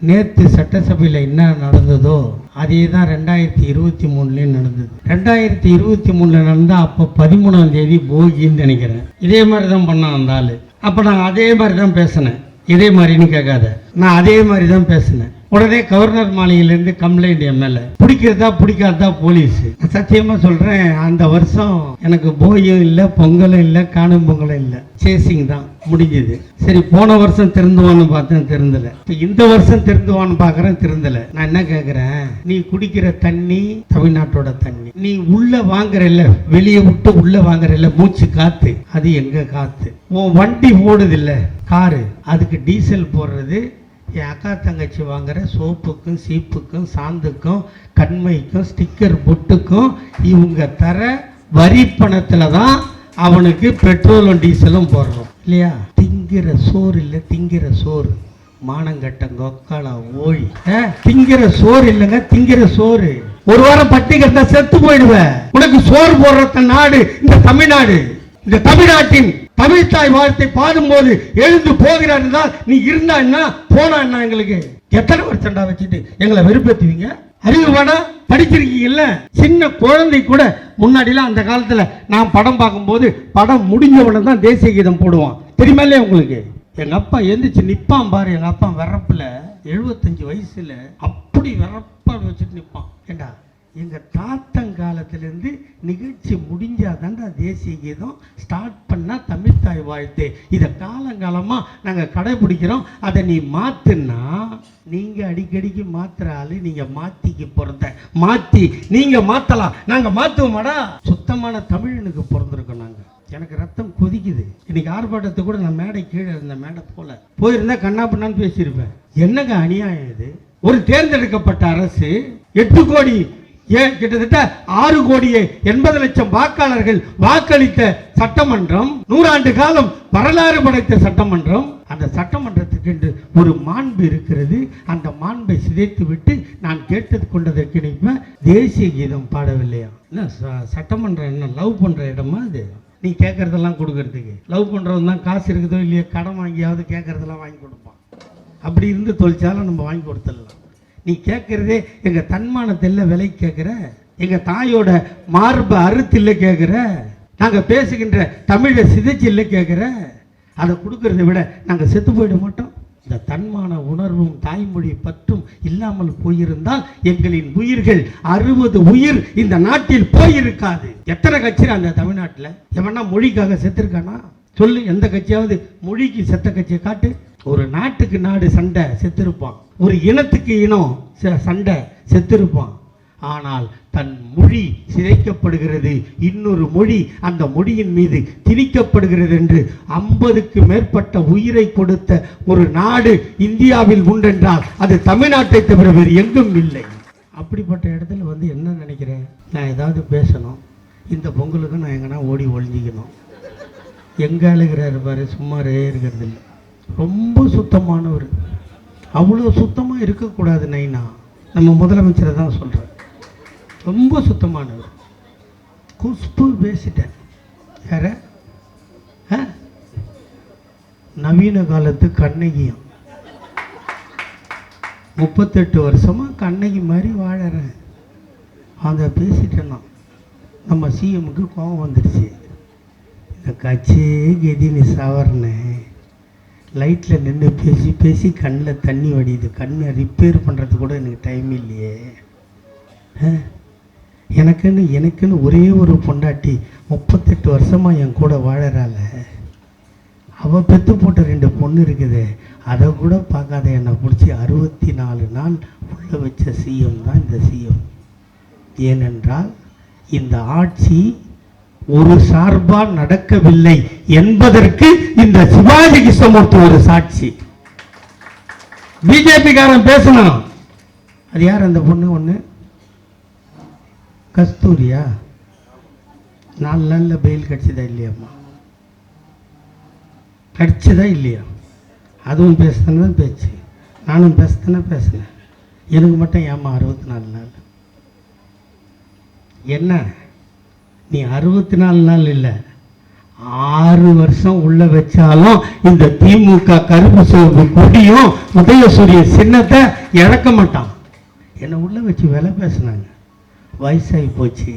நேற்று சட்டசபையில் என்ன நடந்ததோ அதே தான் 2023 நடந்தது. 2023 நடந்தால் அப்போ 13ஆம் தேதி போகின்னு நினைக்கிறேன். இதே மாதிரி தான் பண்ணான் அந்த ஆள். அப்போ நான் அதே மாதிரி தான் பேசினேன். இதே மாதிரின்னு கேட்காத, நான் அதே மாதிரி தான் பேசினேன். உடனே கவர்னர் மாளிகையிலேருந்து கம்ப்ளைண்ட் என் மேலே. பிடிக்கிறதா பிடிக்காதா போலீஸ். சத்தியமாக சொல்கிறேன், அந்த வருஷம் எனக்கு போயும் இல்லை, பொங்கலும் இல்லை, காணும் பொங்கலும் இல்லை, சேசிங் தான் முடிஞ்சது. சரி, போன வருஷம் திருந்துவான்னு பார்த்தேன், திருந்தலை. இப்போ இந்த வருஷம் திருந்துவான்னு பார்க்குறேன், திருந்தலை. நான் என்ன கேட்குறேன், நீ குடிக்கிற தண்ணி தமிழ்நாட்டோட தண்ணி, நீ உள்ள வாங்குறல்ல, வெளியே விட்டு உள்ள வாங்குறல்ல மூச்சு காத்து, அது எங்க காத்து? உன் வண்டி ஓடுதில்ல காரு, அதுக்கு டீசல் போடுறது என் அக்கா தங்கச்சி வாங்குற சோப்புக்கும் சீப்புக்கும் சாந்துக்கும் கண்மைக்கும் ஸ்டிக்கர் பொட்டுக்கும் இவங்க தர வரி பணத்தில் தான் அவனுக்கு பெட்ரோலும் டீசலும் போடுறோம் இல்லையா? திங்கிற சோறு இல்லை, திங்கிற சோறு மானங்கட்ட கொக்காலா ஓழி. திங்கிற சோறு இல்லைங்க, திங்கிற சோறு. ஒரு வாரம் பட்டி கட்டா செத்து போயிடுவேன். உனக்கு சோறு போடுற நாடு இந்த தமிழ்நாடு. இந்த தமிழ்நாட்டின் தமிழ்த்தாய் வார்த்தை பாடும்போது எழுந்து போகிறான்னு தான் நீ இருந்தா என்ன போனா என்ன? எங்களுக்கு எத்தனை வருஷம்டா வச்சுட்டு எங்களை வெறுப்பேற்றுவீங்க? அறிவு வேணா, படிச்சிருக்கீங்கல்ல. சின்ன குழந்தை கூட முன்னாடிலாம் அந்த காலத்துல நான் படம் பார்க்கும்போது படம் முடிஞ்சவுடனே தான் தேசிய கீதம் போடுவான். தெரியுமா இல்லையா உங்களுக்கு? எங்க அப்பா எந்திரிச்சு நிப்பான் பாரு. எங்க அப்பா விறப்புல 75 வயசுல அப்படி விறப்பா வச்சுட்டு நிப்பான். ஏண்டா, எங்க தாத்தங்காலத்திலிருந்து நிகழ்ச்சி முடிஞ்சாதாண்டா தேசிய கீதம், ஸ்டார்ட் பண்ணா தமிழ்த்தாய் வாழ்த்து. இதை காலங்காலமா நாங்க கடைபிடிக்கிறோம். அதை நீ மாத்துனா, நீங்க அடிக்கடிக்கு மாத்துற ஆளு, நீங்க மாத்திக்கு பிறந்த மாத்தி நீங்க மாத்தலாம், நாங்க மாத்துவோமாடா? சுத்தமான தமிழனுக்கு பிறந்திருக்கோம் நாங்க. எனக்கு ரத்தம் கொதிக்குது. இன்னைக்கு ஆர்ப்பாட்டத்தை கூட நான் மேடை கீழே இருந்த மேடை போல போயிருந்தா கண்ணா பண்ணான்னு பேசியிருப்பேன். என்னங்க அநியாயம் இது? ஒரு தேர்ந்தெடுக்கப்பட்ட அரசு 8 கோடி கிட்டத்தட்ட 6 கோடியே 80 லட்சம் வாக்காளர்கள் வாக்களித்த சட்டமன்றம், 100 ஆண்டு காலம் வரலாறு படைத்த சட்டமன்றம். அந்த சட்டமன்றத்துக்கு என்று ஒரு மாண்பு இருக்கிறது. அந்த மாண்பை சிதைத்து விட்டு நான் கேட்டது கொண்டதற்கு நினைப்பேன், தேசிய கீதம் பாடவில்லையா? என்ன சட்டமன்றம் என்ன லவ் பண்ற இடமா அது? நீ கேட்கறதெல்லாம் கொடுக்கறதுக்கு. லவ் பண்றவன் தான் காசு இருக்குதோ இல்லையோ கடன் வாங்கியாவது கேட்கறதெல்லாம் வாங்கி கொடுப்பான். அப்படி இருந்து தொழிற்சாலை நம்ம வாங்கி கொடுத்துடலாம். நீ கேட்கறதே எங்க தன்மானத்தில் விலை கேட்கிற, எங்க தாயோட மார்பு அறுத்தில்ல கேட்கிற, நாங்க பேசுகின்ற தமிழை சிதைச்சில்ல கேட்கிற. அதை கொடுக்கறத விட நாங்க செத்து போயிட மாட்டோம். இந்த தன்மான உணர்வும் தாய்மொழி பற்றும் இல்லாமல் போயிருந்தால் எங்களின் உயிர்கள் 60 உயிர் இந்த நாட்டில் போயிருக்காது. எத்தனை கட்சி அந்த தமிழ்நாட்டில் எவனா மொழிக்காக செத்துருக்கானா சொல்லு? எந்த கட்சியாவது மொழிக்கு செத்த கட்சியை காட்டு. ஒரு நாட்டுக்கு நாடு சண்டை செத்திருப்பான், ஒரு இனத்துக்கு இனம் சண்டை செத்திருப்பான். ஆனால் தன் மொழி சிதைக்கப்படுகிறது, இன்னொரு மொழி அந்த மொழியின் மீது திணிக்கப்படுகிறது என்று 50க்கு மேற்பட்ட உயிரை கொடுத்த ஒரு நாடு இந்தியாவில் உண்டென்றால் அது தமிழ்நாட்டை தவிர வேறு எங்கும் இல்லை. அப்படிப்பட்ட இடத்துல வந்து என்ன நினைக்கிறேன், நான் ஏதாவது பேசணும், இந்த பொங்கலுக்கு நான் எங்கன்னா ஓடி ஒழிஞ்சிக்கணும். எங்க அழுகிறாரு பாரு, சும்மாரே இருக்கிறது இல்லை. ரொம்ப சுத்தமானவர். அவ்வளோ சுத்தமாக இருக்கக்கூடாது நைனா. நம்ம முதலமைச்சரை தான் சொல்கிறேன், ரொம்ப சுத்தமானவர். குஷ்பு பேசிட்டேன். யார? நவீன காலத்து கண்ணகியும் 38 வருஷமாக கண்ணகி மாதிரி வாழறேன். அதை பேசிட்டேன்னா நம்ம சிஎம்முக்கு கோபம் வந்துடுச்சு. இந்த கட்சியே கெதின்னு சவர்னேன். லைட்டில் நின்று பேசி பேசி கண்ணில் தண்ணி வடியுது. கண்ணை ரிப்பேர் பண்ணுறதுக்கு கூட எனக்கு டைம் இல்லையே. எனக்குன்னு ஒரே ஒரு பொண்டாட்டி 38 வருஷமாக என் கூட வாழறால. அவள் பெற்று போட்ட 2 பொண்ணு இருக்குது, அதை கூட பார்க்காத என்னை பிடிச்சி 64 நாள் உள்ள வச்ச சிஎம் தான் இந்த சிஎம். ஏனென்றால் இந்த ஆட்சி ஒரு சார்பா நடக்கவில்லை என்பதற்கு இந்த சிவாஜி கிருஷ்ணமூர்த்தி ஒரு சாட்சி. பிஜேபி காரன் பேசணும். அது யார் அந்த பொண்ணு? ஒண்ணு கஸ்தூரியா? 4 நாள்ல பெயில் கிடைச்சதா இல்லையாம்மா? கிடைச்சதா இல்லையா? அதுவும் பேசுதானே பேச்சு, நானும் பேசுதானே பேசுனேன். எனக்கு மட்டும் ஏமா 64 நாள்? என்ன நீ 64 நாள் இல்லை, 6 வருஷம் உள்ள வச்சாலும் இந்த திமுக கருப்பு சிவப்பு கொடியும் உதயசூரிய சின்னத்தை இழக்க மாட்டான். என்னை உள்ள வச்சு விலை பேசினாங்க. வயசாகி போச்சு,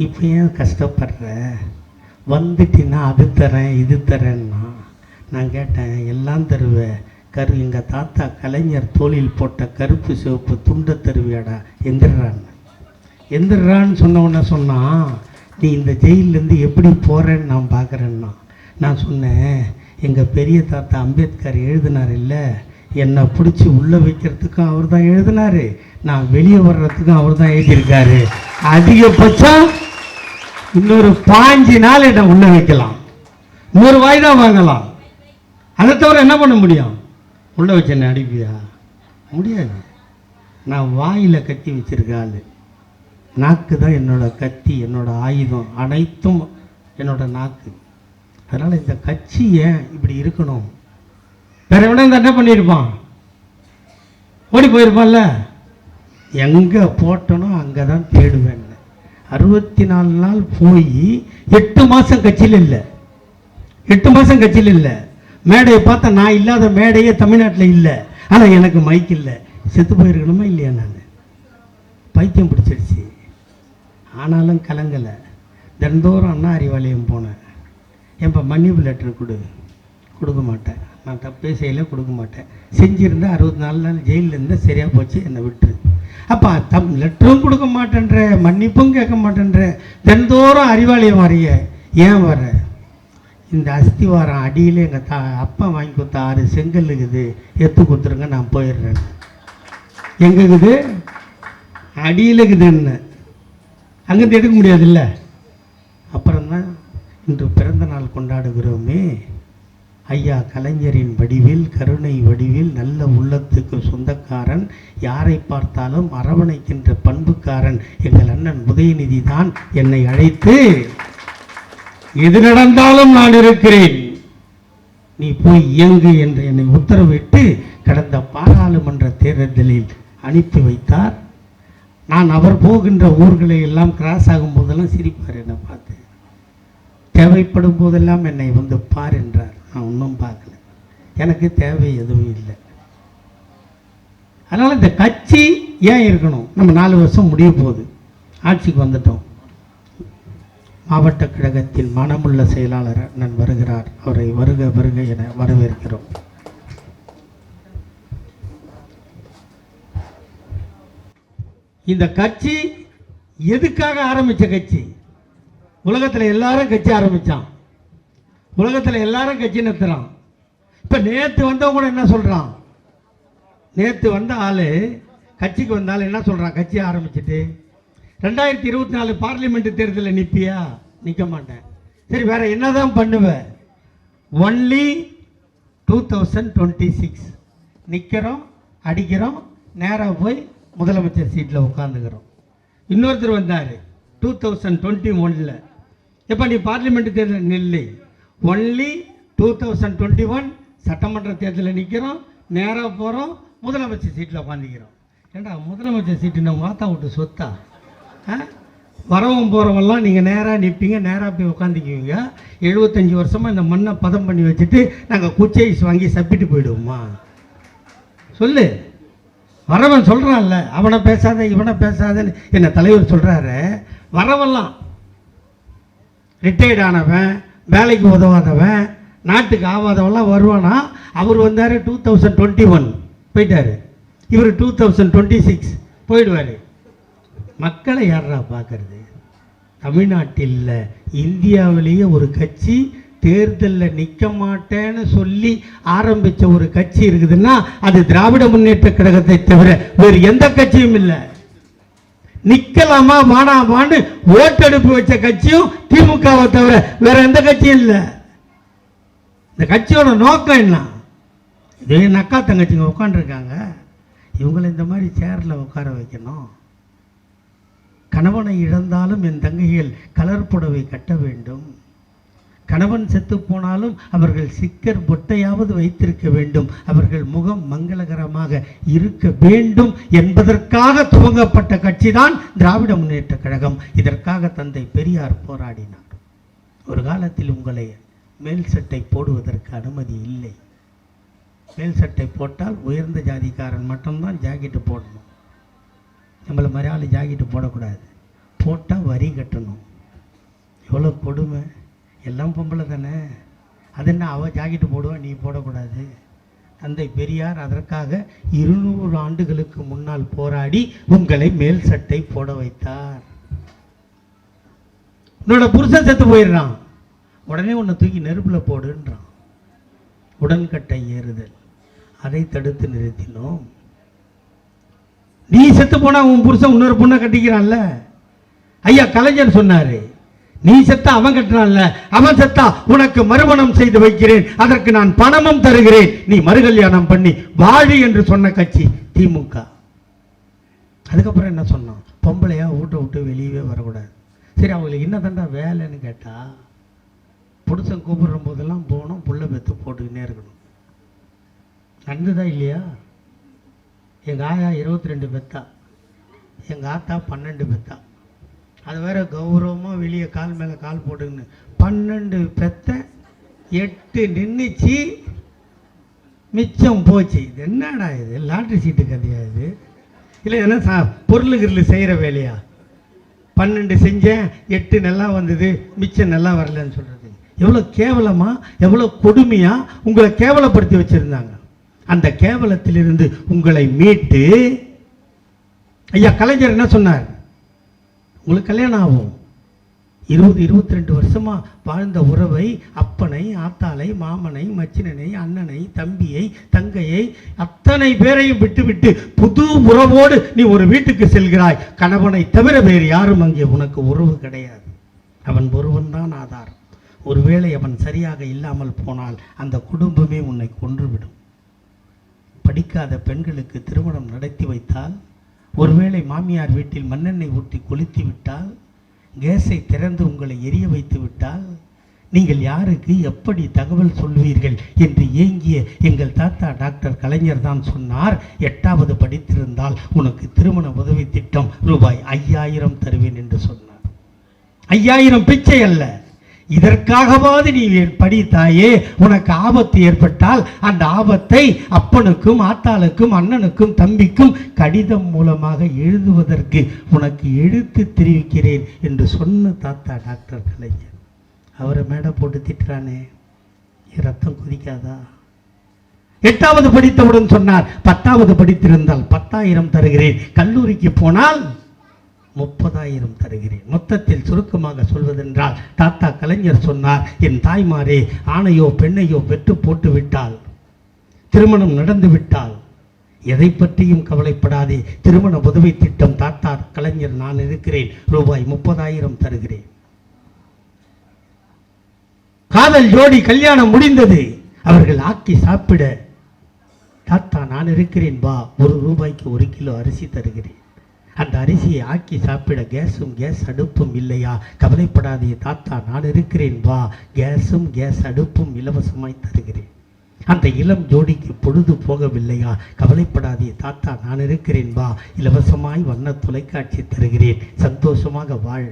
இப்போ ஏன் கஷ்டப்படுற, வந்துட்டின்னா அது தரேன் இது தரேன்னா. நான் கேட்டேன், எல்லாம் தருவேன், எங்கள் தாத்தா கலைஞர் தோளில் போட்ட கருப்பு சிவப்பு துண்டை தருவியாடா, எந்திரான்னு சொன்னவொன்னே சொன்னான், நீ இந்த ஜெயிலேருந்து எப்படி போகிறேன்னு நான் பார்க்குறேன்னா. நான் சொன்னேன், எங்கள் பெரிய தாத்தா அம்பேத்கர் எழுதினார் இல்லை, என்னை பிடிச்சி உள்ளே வைக்கிறதுக்கும் அவர் தான் எழுதினார், நான் வெளியே வர்றதுக்கும் அவர் தான் எழுதியிருக்காரு. அதிகபட்சம் இன்னொரு 5 நாள் என்னை உள்ளே வைக்கலாம், இன்னொரு வாய்தா வாங்கலாம். அதை தவிர என்ன பண்ண முடியும்? உள்ளே வச்சு என்ன அடிப்பியா? முடியாது. நான் வாயில் கத்தி வச்சிருக்க ஆள், நாக்கு தான் என்னோட கத்தி, என்னோட ஆயுதம் அனைத்தும் என்னோட நாக்கு. அதனால் இந்த கட்சி ஏன் இப்படி இருக்கணும்? வேற எவனா என்ன பண்ணியிருப்பான்? ஓடி போயிருப்பான்ல. எங்கே போட்டனோ அங்கே தான் தேடுவேன். 64 நாள் போய் 8 மாதம் கட்சியில் இல்லை, 8 மாதம் கட்சியில் இல்லை. மேடையை பார்த்தா நான் இல்லாத மேடையே தமிழ்நாட்டில் இல்லை. ஆனால் எனக்கு மைக் இல்லை. செத்து போயிருக்கணுமா இல்லையா? நான் பைத்தியம் பிடிச்சிருச்சு. ஆனாலும் கலங்கலை. தினந்தோறும் அண்ணா அறிவாலயம் போனேன். இப்போ மன்னிப்பு லெட்டர் கொடுக்க மாட்டேன். நான் தப்பே செய்யலை, கொடுக்க மாட்டேன். செஞ்சுருந்தேன். 64 நாள் ஜெயிலில் இருந்தால் சரியாக போச்சு, என்னை விட்டுரு. அப்போ லெட்டரும் கொடுக்க மாட்டேன்ற, மன்னிப்பும் கேட்க மாட்டேன்ற, தினந்தோறும் அறிவாலயம் வரைய ஏன் வர? இந்த அஸ்திவாரம் அடியில் எங்கள் அப்பா வாங்கி கொடுத்த 6 செங்கல் இருக்குது, எடுத்து கொடுத்துருங்க, நான் போயிடுறேன். எங்கே இருக்குது? அடியில் இருக்குதுன்னு அங்கேருந்து எடுக்க முடியாதுல்ல. அப்புறம்தான் இன்று பிறந்த நாள் கொண்டாடுகிறோமே, ஐயா கலைஞரின் வடிவில், கருணை வடிவில், நல்ல உள்ளத்துக்கு சொந்தக்காரன், யாரை பார்த்தாலும் அரவணைக்கின்ற பண்புக்காரன் எங்கள் அண்ணன் உதயநிதி தான் என்னை அழைத்து, எது நடந்தாலும் நான் இருக்கிறேன், நீ போய் இயங்கு என்று என்னை உத்தரவிட்டு கடந்த பாராளுமன்ற தேர்தலில் அனுப்பி வைத்தார். நான் அவர் போகின்ற ஊர்களை எல்லாம் கிராஸ் ஆகும் போதெல்லாம் சிரிப்பார் என்னை பார்த்து. தேவைப்படும் போதெல்லாம் என்னை வந்து பார் என்றார். நான் ஒன்றும் பார்க்கல, எனக்கு தேவை எதுவும் இல்லை. அதனால் இந்த கட்சி ஏன் இருக்கணும்? நம்ம 4 வருஷம் முடிய போகுது, ஆட்சிக்கு வந்துட்டோம். மாவட்ட கழகத்தின் மனமுள்ள செயலாளர் அண்ணன் வருகிறார். அவரை வருக வருக என வரவேற்கிறோம். இந்த கட்சி எதுக்காக ஆரம்பித்த கட்சி? உலகத்தில் எல்லாரும் கட்சி ஆரம்பித்தான், உலகத்தில் எல்லாரும் கட்சி நடத்துகிறான். இப்போ நேற்று வந்தவங்க கூட என்ன சொல்கிறான்? நேற்று வந்த ஆள், கட்சிக்கு வந்தாலும் என்ன சொல்கிறான்? கட்சி ஆரம்பிச்சுட்டு 2024 பார்லிமெண்ட் தேர்தலில் நிற்பியா? நிற்க மாட்டேன். சரி, வேற என்னதான் பண்ணுவேன்? ஒன்லி 2026 நிற்கிறோம், அடிக்கிறோம், நேராக போய் முதலமைச்சர் சீட்டில் உட்காந்துக்கிறோம். இன்னொருத்தர் வந்தார் 2021. எப்போ நீ பார்லிமெண்ட் தேர்தல் நில்லை, ஒன்லி 2021 சட்டமன்ற தேர்தலில் நிற்கிறோம், நேராக போகிறோம், முதலமைச்சர் சீட்டில் உட்காந்துக்கிறோம். ஏண்டா முதலமைச்சர் சீட்டு நம்ம மாத்தா விட்டு சொத்தா? வரவும் போகிறவெல்லாம் நீங்கள் நேராக நிற்பீங்க, நேராக போய் உட்காந்துக்குவீங்க. 75 வருஷமாக இந்த மண்ணை பதம் பண்ணி வச்சுட்டு நாங்கள் குச்சை வாங்கி சப்பிட்டு போயிடுவோமா? சொல்லு. வரவன் சொல்கிறான்ல, அவனை பேசாத இவனை பேசாதன்னு என்ன தலைவர் சொல்கிறாரு. வரவெல்லாம் ரிட்டையர்ட் ஆனவன், வேலைக்கு உதவாதவன், நாட்டுக்கு ஆகாதவெல்லாம் வருவானா? அவர் வந்தார் 2021 போயிட்டார், இவர் 2026 போயிடுவார். மக்களை யாரா பார்க்கறது? தமிழ்நாட்டில் இந்தியாவிலேயே ஒரு கட்சி தேர்தலில் நிற்க மாட்டேன்னு சொல்லி ஆரம்பித்த ஒரு கட்சி இருக்குதுன்னா அது திராவிட முன்னேற்ற கழகத்தை தவிர வேறு எந்த கட்சியும் இல்லை. நிற்கலாமா வானாமான்னு ஓட்டெடுப்பு வச்ச கட்சியும் திமுகவை தவிர வேற எந்த கட்சியும் இல்லை. இந்த கட்சியோட நோக்கம் என்ன? இதே நக்கா தங்கச்சிங்க உட்காந்துருக்காங்க, இவங்களை இந்த மாதிரி சேரில் உட்கார வைக்கணும். கணவனை இழந்தாலும் என் தங்கைகள் கலர் புடவை கட்ட வேண்டும், கணவன் செத்து போனாலும் அவர்கள் சிக்கர் பொட்டையாவது வைத்திருக்க வேண்டும், அவர்கள் முகம் மங்களகரமாக இருக்க வேண்டும் என்பதற்காக துவங்கப்பட்ட கட்சி தான் திராவிட முன்னேற்ற கழகம். இதற்காக தந்தை பெரியார் போராடினார். ஒரு காலத்தில் உங்களை மேல் சட்டை போடுவதற்கு அனுமதி இல்லை. மேல் சட்டை போட்டால் உயர்ந்த ஜாதிக்காரன் மட்டும்தான் ஜாக்கெட்டு போடணும். நம்மளை மாதிரி ஆள் ஜாக்கெட்டு போடக்கூடாது. போட்டால் வரி கட்டணும். எவ்வளோ கொடுமை! எல்லாம் பொம்பளை தானே, அது என்ன அவள் ஜாக்கெட்டு போடுவான், நீ போடக்கூடாது? தந்தை பெரியார் அதற்காக 200 ஆண்டுகளுக்கு முன்னால் போராடி உங்களை மேல் சட்டை போட வைத்தார். உன்னோட புருஷன் செத்து போயிடுறான், உடனே உன்னை தூக்கி நெருப்பில் போடுன்றான். உடன்கட்டை ஏறுதல், அதை தடுத்து நிறுத்தினோம். நீ செத்து போனா உன் புருஷன் இன்னொரு பொண்ணை கட்டிக்கிறான்ல. ஐயா கலைஞர் சொன்னாரு, நீ செத்தா அவன் கட்டினான்ல, அவன் செத்தா உனக்கு மறுமணம் செய்து வைக்கிறேன், அதற்கு நான் பணமும் தருகிறேன், நீ மறுகல்யாணம் பண்ணி வாழி என்று சொன்ன கட்சி திமுக. அதுக்கப்புறம் என்ன சொன்னான்? பொம்பளையா வீட்டை விட்டு வெளியவே வரக்கூடாது. சரி, அவங்களுக்கு என்ன தாண்டா வேலைன்னு கேட்டா, புருஷன் கூப்பிடுற போதெல்லாம் போகணும், புள்ள பெற்று போட்டுக்கினே இருக்கணும். நடந்துதா இல்லையா? எங்கள் ஆயா 22 பெத்தா, எங்கள் ஆத்தா 12 பெத்தா. அது வேற கௌரவமாக வெளியே கால் மேலே கால் போட்டுக்கின்னு 12 பெத்த 8 நின்றுச்சு, மிச்சம் போச்சு. இது என்னடா இது? லாட்ரி சீட்டு கதையா இது? இல்லை என்ன பொருளுகிரில் செய்கிற வேலையா? 12 செஞ்சேன், 8 நல்லா வந்தது, மிச்சம் நல்லா வரலன்னு சொல்கிறது எவ்வளோ கேவலமா, எவ்வளோ கொடுமையா உங்களை கேவலப்படுத்தி வச்சுருந்தாங்க. அந்த கேவலத்திலிருந்து உங்களை மீட்டு ஐயா கலைஞர் என்ன சொன்னார்? உங்களுக்கு கல்யாணம் ஆகும், 20-22 வருஷமா வாழ்ந்த உறவை, அப்பனை, ஆத்தாளை, மாமனை, மச்சினனை, அண்ணனை, தம்பியை, தங்கையை, அத்தனை பேரையும் விட்டுவிட்டு புது உறவோடு நீ ஒரு வீட்டுக்கு செல்கிறாய். கணவனை தவிர வேறு யாரும் அங்கே உனக்கு உறவு கிடையாது. அவன் ஒருவன் தான் ஆதாரம். ஒருவேளை அவன் சரியாக இல்லாமல் போனால் அந்த குடும்பமே உன்னை கொன்றுவிடும். படிக்காத பெண்களுக்கு திருமணம் நடத்தி வைத்தால், ஒருவேளை மாமியார் வீட்டில் மண்ணெண்ணெய் ஊற்றி கொளுத்தி விட்டால், கேஸை திறந்து உங்களை எரிய வைத்து விட்டால், நீங்கள் யாருக்கு எப்படி தகவல் சொல்வீர்கள் என்று ஏங்கிய எங்கள் தாத்தா டாக்டர் கலைஞர் தான் சொன்னார், 8வது படித்திருந்தால் உனக்கு திருமண உதவி திட்டம் ரூபாய் 5000 தருவேன் என்று சொன்னார். 5000 பிச்சை அல்ல, இதற்காகவாது நீ படித்தாயே. உனக்கு ஆபத்து ஏற்பட்டால் அந்த ஆபத்தை அப்பனுக்கும், ஆத்தாளுக்கும், அண்ணனுக்கும், தம்பிக்கும் கடிதம் மூலமாக எழுதுவதற்கு உனக்கு எழுத்து தெரிவிக்கிறேன் என்று சொன்ன தாத்தா டாக்டர் கலைஞர். அவரை மேடை போட்டு திட்டுறானே, ரத்தம் கொதிக்காதா? 8வது படித்தவுடன் சொன்னார், 10வது படித்திருந்தால் 10,000 தருகிறேன், கல்லூரிக்கு போனால் 30,000 தருகிறேன். மொத்தத்தில் சுருக்கமாக சொல்வதென்றால் தாத்தா கலைஞர் சொன்னார், என் தாய்மாரே, ஆணையோ பெண்ணையோ பெற்று போட்டு விட்டால், திருமணம் நடந்து விட்டால் எதை பற்றியும் கவலைப்படாதே. திருமண உதவி திட்டம் தாத்தா கலைஞர் நான் இருக்கிறேன், ரூபாய் 30,000 தருகிறேன். காதல் ஜோடி கல்யாணம் முடிந்தது, அவர்கள் ஆக்கி சாப்பிட தாத்தா நான் இருக்கிறேன், வா, 1 ரூபாய்க்கு 1 கிலோ அரிசி தருகிறேன். அந்த அரிசியை ஆக்கி சாப்பிட கேஸும் கேஸ் அடுப்பும் இல்லையா? கவலைப்படாதே தாத்தா நான் இருக்கிறேன், வா, கேஸும் கேஸ் அடுப்பும் இலவசமாய் தருகிறேன். அந்த இளம் ஜோடிக்கு பொழுது போகவில்லையா? கவலைப்படாதே தாத்தா நான் இருக்கிறேன், வா, இலவசமாய் வண்ண தொலைக்காட்சி தருகிறேன். சந்தோஷமாக வாழ்.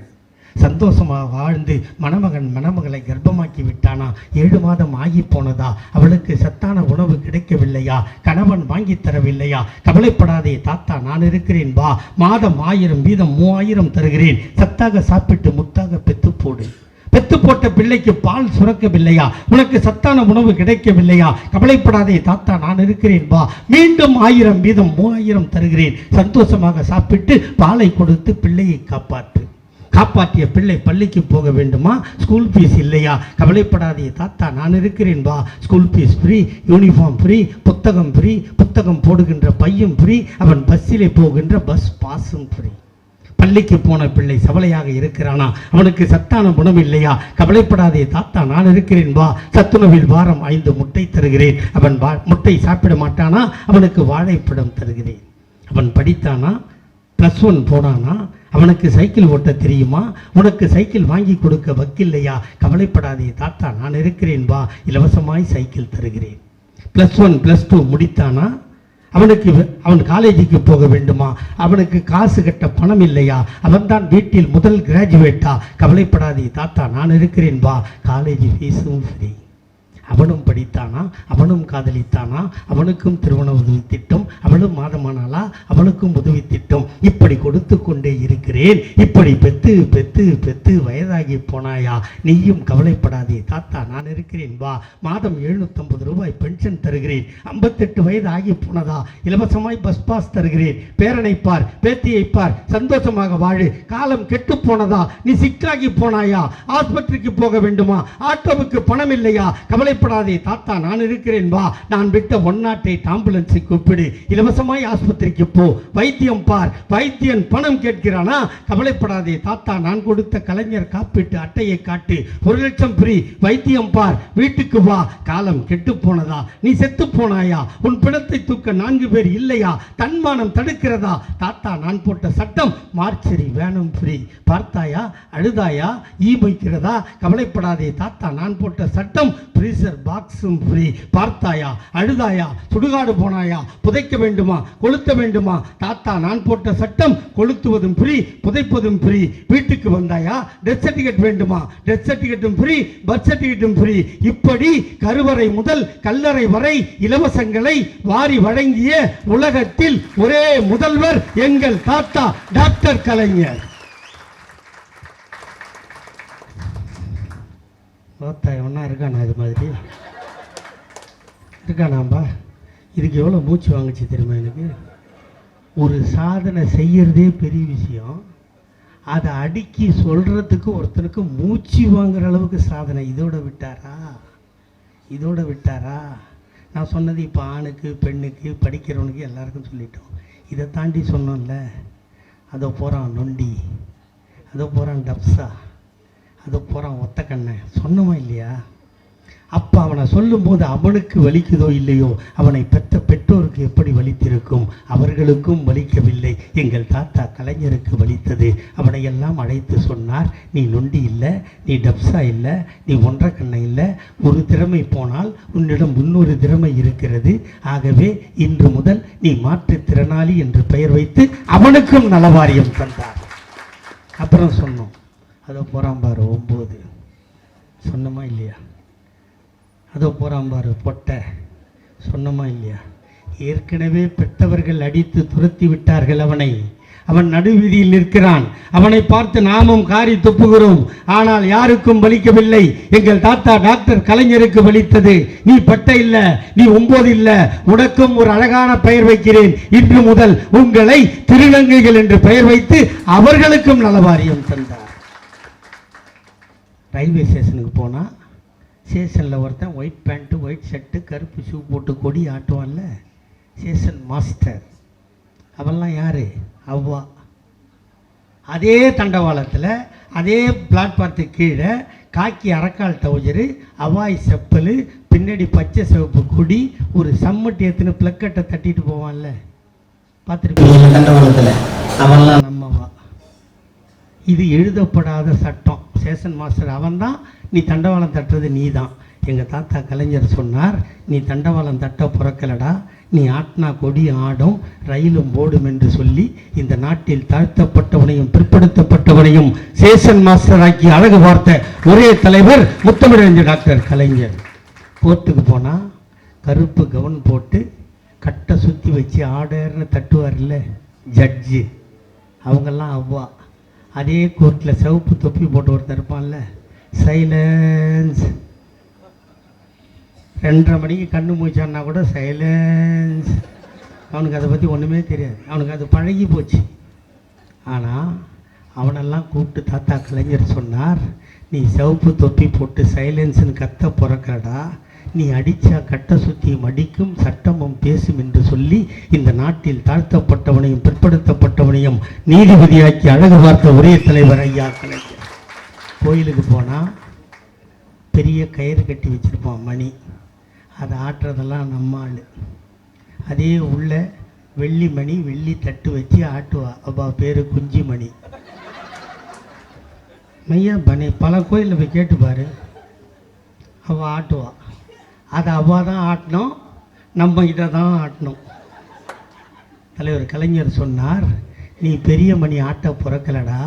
சந்தோஷமாக வாழ்ந்து மணமகன் மணமகளை கர்ப்பமாக்கி விட்டானா? 7 மாதம் ஆகி போனதா? அவளுக்கு சத்தான உணவு கிடைக்கவில்லையா? கணவன் வாங்கி தரவில்லையா? கவலைப்படாதே தாத்தா நான் இருக்கிறேன், வா, மாதம் 1000 வீதம் 3000 தருகிறேன். சத்தாக சாப்பிட்டு முத்தாக பெத்து போடு. பெத்து போட்ட பிள்ளைக்கு பால் சுரக்கவில்லையா? உனக்கு சத்தான உணவு கிடைக்கவில்லையா? கவலைப்படாதே தாத்தா நான் இருக்கிறேன், வா, மீண்டும் 1000 வீதம் 3000 தருகிறேன். சந்தோஷமாக சாப்பிட்டு பாலை கொடுத்து பிள்ளையை காப்பாற்று. காப்பாற்றிய பிள்ளை பள்ளிக்கு போக வேண்டுமா? ஸ்கூல் ஃபீஸ் இல்லையா? கவலைப்படாதே தாத்தா நான் இருக்கிறேன், வா, school fees free, uniform free, புத்தகம் ஃப்ரீ, புத்தகம் போடுகின்ற பையும் ஃப்ரீ, அவன் பஸ்ஸிலே போகின்ற பஸ் பாஸும் ஃப்ரீ. பள்ளிக்கு போன பிள்ளை சவலையாக இருக்கிறானா? அவனுக்கு சத்தான உணவு இல்லையா? கவலைப்படாதே தாத்தா நான் இருக்கிறேன், வா, சத்துணவில் வாரம் 5 முட்டை தருகிறேன். அவன் முட்டை சாப்பிட மாட்டானா? அவனுக்கு வாழைப்பழம் தருகிறேன். அவன் படித்தானா? +1 போனானா? அவனுக்கு சைக்கிள் ஓட்ட தெரியுமா? உனக்கு சைக்கிள் வாங்கி கொடுக்க வக்கில்லையா? கவலைப்படாதே தாத்தா நான் இருக்கிறேன், வா, இலவசமாய் சைக்கிள் தருகிறேன். +1 +2 முடித்தானா? அவன் காலேஜுக்கு போக வேண்டுமா, அவனுக்கு காசு கட்ட பணம் இல்லையா, அவன் தான் வீட்டில் முதல் கிராஜுவேட்டா, கவலைப்படாதே தாத்தா நான் இருக்கிறேன் வா, காலேஜ் ஃபீஸும் ஃப்ரீ. அவனும் படித்தானா, அவனும் காதலித்தானா, அவனுக்கும் திருமண உதவி திட்டம், அவளும் மாதமானாலா, அவனுக்கும் உதவி திட்டம். இப்படி கொடுத்து கொண்டே இருக்கிறேன். இப்படி பெத்து பெத்து பெத்து வயதாகி போனாயா, நீயும் கவலைப்படாதே தாத்தா நான் இருக்கிறேன் வா, மாதம் 750 ரூபாய் பென்ஷன் தருகிறேன், 58 வயது ஆகி போனதா, இலவசமாய் பஸ் பாஸ் தருகிறேன், பேரனை பார் பேத்தியை பார், சந்தோஷமாக வாழு, காலம் கெட்டு போனதா, நீ சிக்காகி போனாயா, ஆஸ்பத்திரிக்கு போக வேண்டுமா, ஆட்டோவுக்கு பணம் இல்லையா, கவலைப்படாதே தாத்தா நான் இருக்கிறேன் வா, நான் விட்ட 108 ஆம்புலன்ஸை கூப்பிடு, இலவசமாய் ஆஸ்பத்திரிக்கு போ, வைத்தியம் பார், வைத்தியன் பணம் கேட்கிறானா, கவலைப்படாதே தாத்தா நான் கொடுத்த கலைஞர் காப்பீட்டு அட்டையை காட்டு, 1 லட்சம் ஃப்ரீ, வைத்தியம் பார், வீட்டுக்கு வா, காலம் கெட்டு போனதா, நீ செத்து போனாயா, உன் பிணத்தை தூக்க 4 பேர் இல்லையா, தன்மானம் தடுக்கிறதா, தாத்தா நான் போட்ட சட்டம் மார்ச்சரி வேணும் ஃப்ரீ, பார்த்தாயா அழுதாயா, வைக்கிறதா, கவலைப்படாதே தாத்தா நான் போட்ட சட்டம் ஃப்ரீசர் பாக்ஸும் ஃப்ரீ, பார்த்தாயா அழுதாயா, சுடுகாடு போனாயா, புதைக்க வேண்டுமா கொளுத்த வேண்டுமா, தாத்தா நான் போட்ட சட்டம் கொளுத்துவதும் ஃப்ரீ, புதைப்பதும் ஃப்ரீ, வீட்டுக்கு வந்தாயா, டெத் சர்டிஃபிகேட் வேண்டுமா, டெத் சர்டிஃபிகேட்டும் ஃப்ரீ, பர்த் சர்டிஃபிகேட்டும் ஃப்ரீ. இப்படி கருவறை முதல் கல்லறை வரை இலவசங்களை வாரி வழங்கிய உலகத்தில் ஒரே முதல்வர் எங்கள் தாத்தா டாக்டர் கலைஞர். ஒன்றா இருக்கானா, இது மாதிரி இருக்கானாம்பா. இதுக்கு எவ்வளோ மூச்சு வாங்குச்சு தெரியுமா எனக்கு. ஒரு சாதனை செய்யறதே பெரிய விஷயம், அதை அடுக்கி சொல்கிறதுக்கு ஒருத்தனுக்கு மூச்சு வாங்குற அளவுக்கு சாதனை இதோட விட்டாரா. நான் சொன்னது இப்போ ஆணுக்கு பெண்ணுக்கு படிக்கிறவனுக்கு எல்லாருக்கும் சொல்லிட்டோம். இதை தாண்டி சொன்னோம்ல, அதை போகிறான் நொண்டி, அதை போகிறான் டப்ஸா, அதை போகிறான் ஒத்த கண்ணை, சொன்னோமா இல்லையா. அப்போ அவனை சொல்லும்போது அவனுக்கு வலிக்குதோ இல்லையோ, அவனை பெற்ற பெற்றோருக்கு எப்படி வலித்திருக்கும், அவர்களுக்கும் வலிக்கவில்லை. எங்கள் தாத்தா கலைஞருக்கு வலித்தது. அவனை எல்லாம் அழைத்து சொன்னார், நீ நொண்டி இல்லை, நீ டப்ஸா இல்லை, நீ ஒன்றரை கண்ணை இல்லை, ஒரு திறமை போனால் உன்னிடம் இன்னொரு திறமை இருக்கிறது. ஆகவே இன்று முதல் நீ மாற்றுத்திறனாளி என்று பெயர் வைத்து அவனுக்கும் நலவாரியம் தந்தார். அப்புறம் சொன்னோம், அதோ போகிறான் பாரு 9, சொன்னமா இல்லையா. அதோ போகிறான் பாரு பொட்டை, சொன்னமா இல்லையா. ஏற்கனவே பெற்றவர்கள் அடித்து துரத்தி விட்டார்கள் அவனை. அவன் நடுவீதியில் நிற்கிறான். அவனை பார்த்து நாமும் காரி துப்புகிறோம். ஆனால் யாருக்கும் வலிக்கவில்லை. எங்கள் தாத்தா டாக்டர் கலைஞருக்கு வலித்தது. நீ பட்டை இல்லை, நீ 9 இல்லை, உனக்கும் ஒரு அழகான பெயர் வைக்கிறேன். இன்று முதல் உங்களை திருநங்கைகள் என்று பெயர் வைத்து அவர்களுக்கும் நலவாரியம் தந்தார். ரயில்வே ஸ்டேஷனுக்கு போனால் ஸ்டேஷனில் ஒருத்தன் ஒயிட் பேண்ட்டு ஒயிட் ஷர்ட்டு கருப்பு ஷூ போட்டு கொடி ஆட்டுவான்ல, ஸ்டேஷன் மாஸ்டர். அவெல்லாம் யார்? அவ்வா. அதே தண்டவாளத்தில் அதே பிளாட்பாரத்துக்கு கீழே காக்கி அரக்கால் டவுஜரு, அவாய் செப்பல், பின்னாடி பச்சை சிவப்பு கொடி, ஒரு சம்மட்டி ஏற்றுன்னு பிளக்கட்டை தட்டிட்டு போவான்ல, பார்த்துருக்கீங்க தண்டவாளத்தில். அவெல்லாம் நம்மவா. இது எழுதப்படாத சட்டம். ஸ்டேஷன் மாஸ்டர் அவன் தான். நீ தண்டவாளம் தட்டுறது நீ தான். எங்கள் தாத்தா கலைஞர் சொன்னார், நீ தண்டவாளம் தட்ட பிறக்கலடா, நீ ஆட்டினா கொடி ஆடும், ரயிலும் ஓடும் என்று சொல்லி இந்த நாட்டில் தாழ்த்தப்பட்டவனையும் பிற்படுத்தப்பட்டவனையும் ஸ்டேஷன் மாஸ்டர் ஆக்கி அழகு பார்த்த ஒரே தலைவர் முத்தமிழறிஞர் டாக்டர் கலைஞர். கோர்ட்டுக்கு போனால் கருப்பு கவுன் போட்டு கட்டை சுற்றி வச்சு ஆர்டர்னு தட்டுவார்ல ஜட்ஜு, அவங்கெல்லாம் அவ்வா. அதே கோர்ட்டில் சிவப்பு தொப்பி போட்டு ஒருத்தர் இருப்பான்ல, சைலன்ஸ். 2:30 மணிக்கு கண்ணு மூச்சான்னா கூட சைலன்ஸ். அவனுக்கு அதை பற்றி ஒன்றுமே தெரியாது, அவனுக்கு அது பழகி போச்சு. ஆனால் அவனெல்லாம் கூப்பிட்டு தாத்தா கலைஞர் சொன்னார், நீ சிவப்பு தொப்பி போட்டு சைலன்ஸ்னு கத்த பிறக்கடா, நீ அடித்தா கட்ட சுற்றி மடிக்கும் சட்டமும் பேசும் என்று சொல்லி இந்த நாட்டில் தாழ்த்தப்பட்டவனையும் பிற்படுத்தப்பட்டவனையும் நீதிபதியாக்கி அழகு பார்த்த ஒரே தலைவர் ஐயா கலைஞர். கோயிலுக்கு போனால் பெரிய கயிறு கட்டி வச்சுருப்பான் மணி, அதை ஆட்டுறதெல்லாம் நம்ம ஆள். அதே உள்ள வெள்ளி மணி வெள்ளி தட்டு வச்சு ஆட்டுவா, அவள் பேர் குஞ்சி மணி. மையா பண்ணி பல கோயிலில் போய் கேட்டுப்பார், அவள் ஆட்டுவா. அதை அவள் தான் ஆட்டணும், நம்ம இதை தான் ஆட்டணும். தலைவர் கலைஞர் சொன்னார், நீ பெரிய மணி ஆட்ட பிறக்கலடா,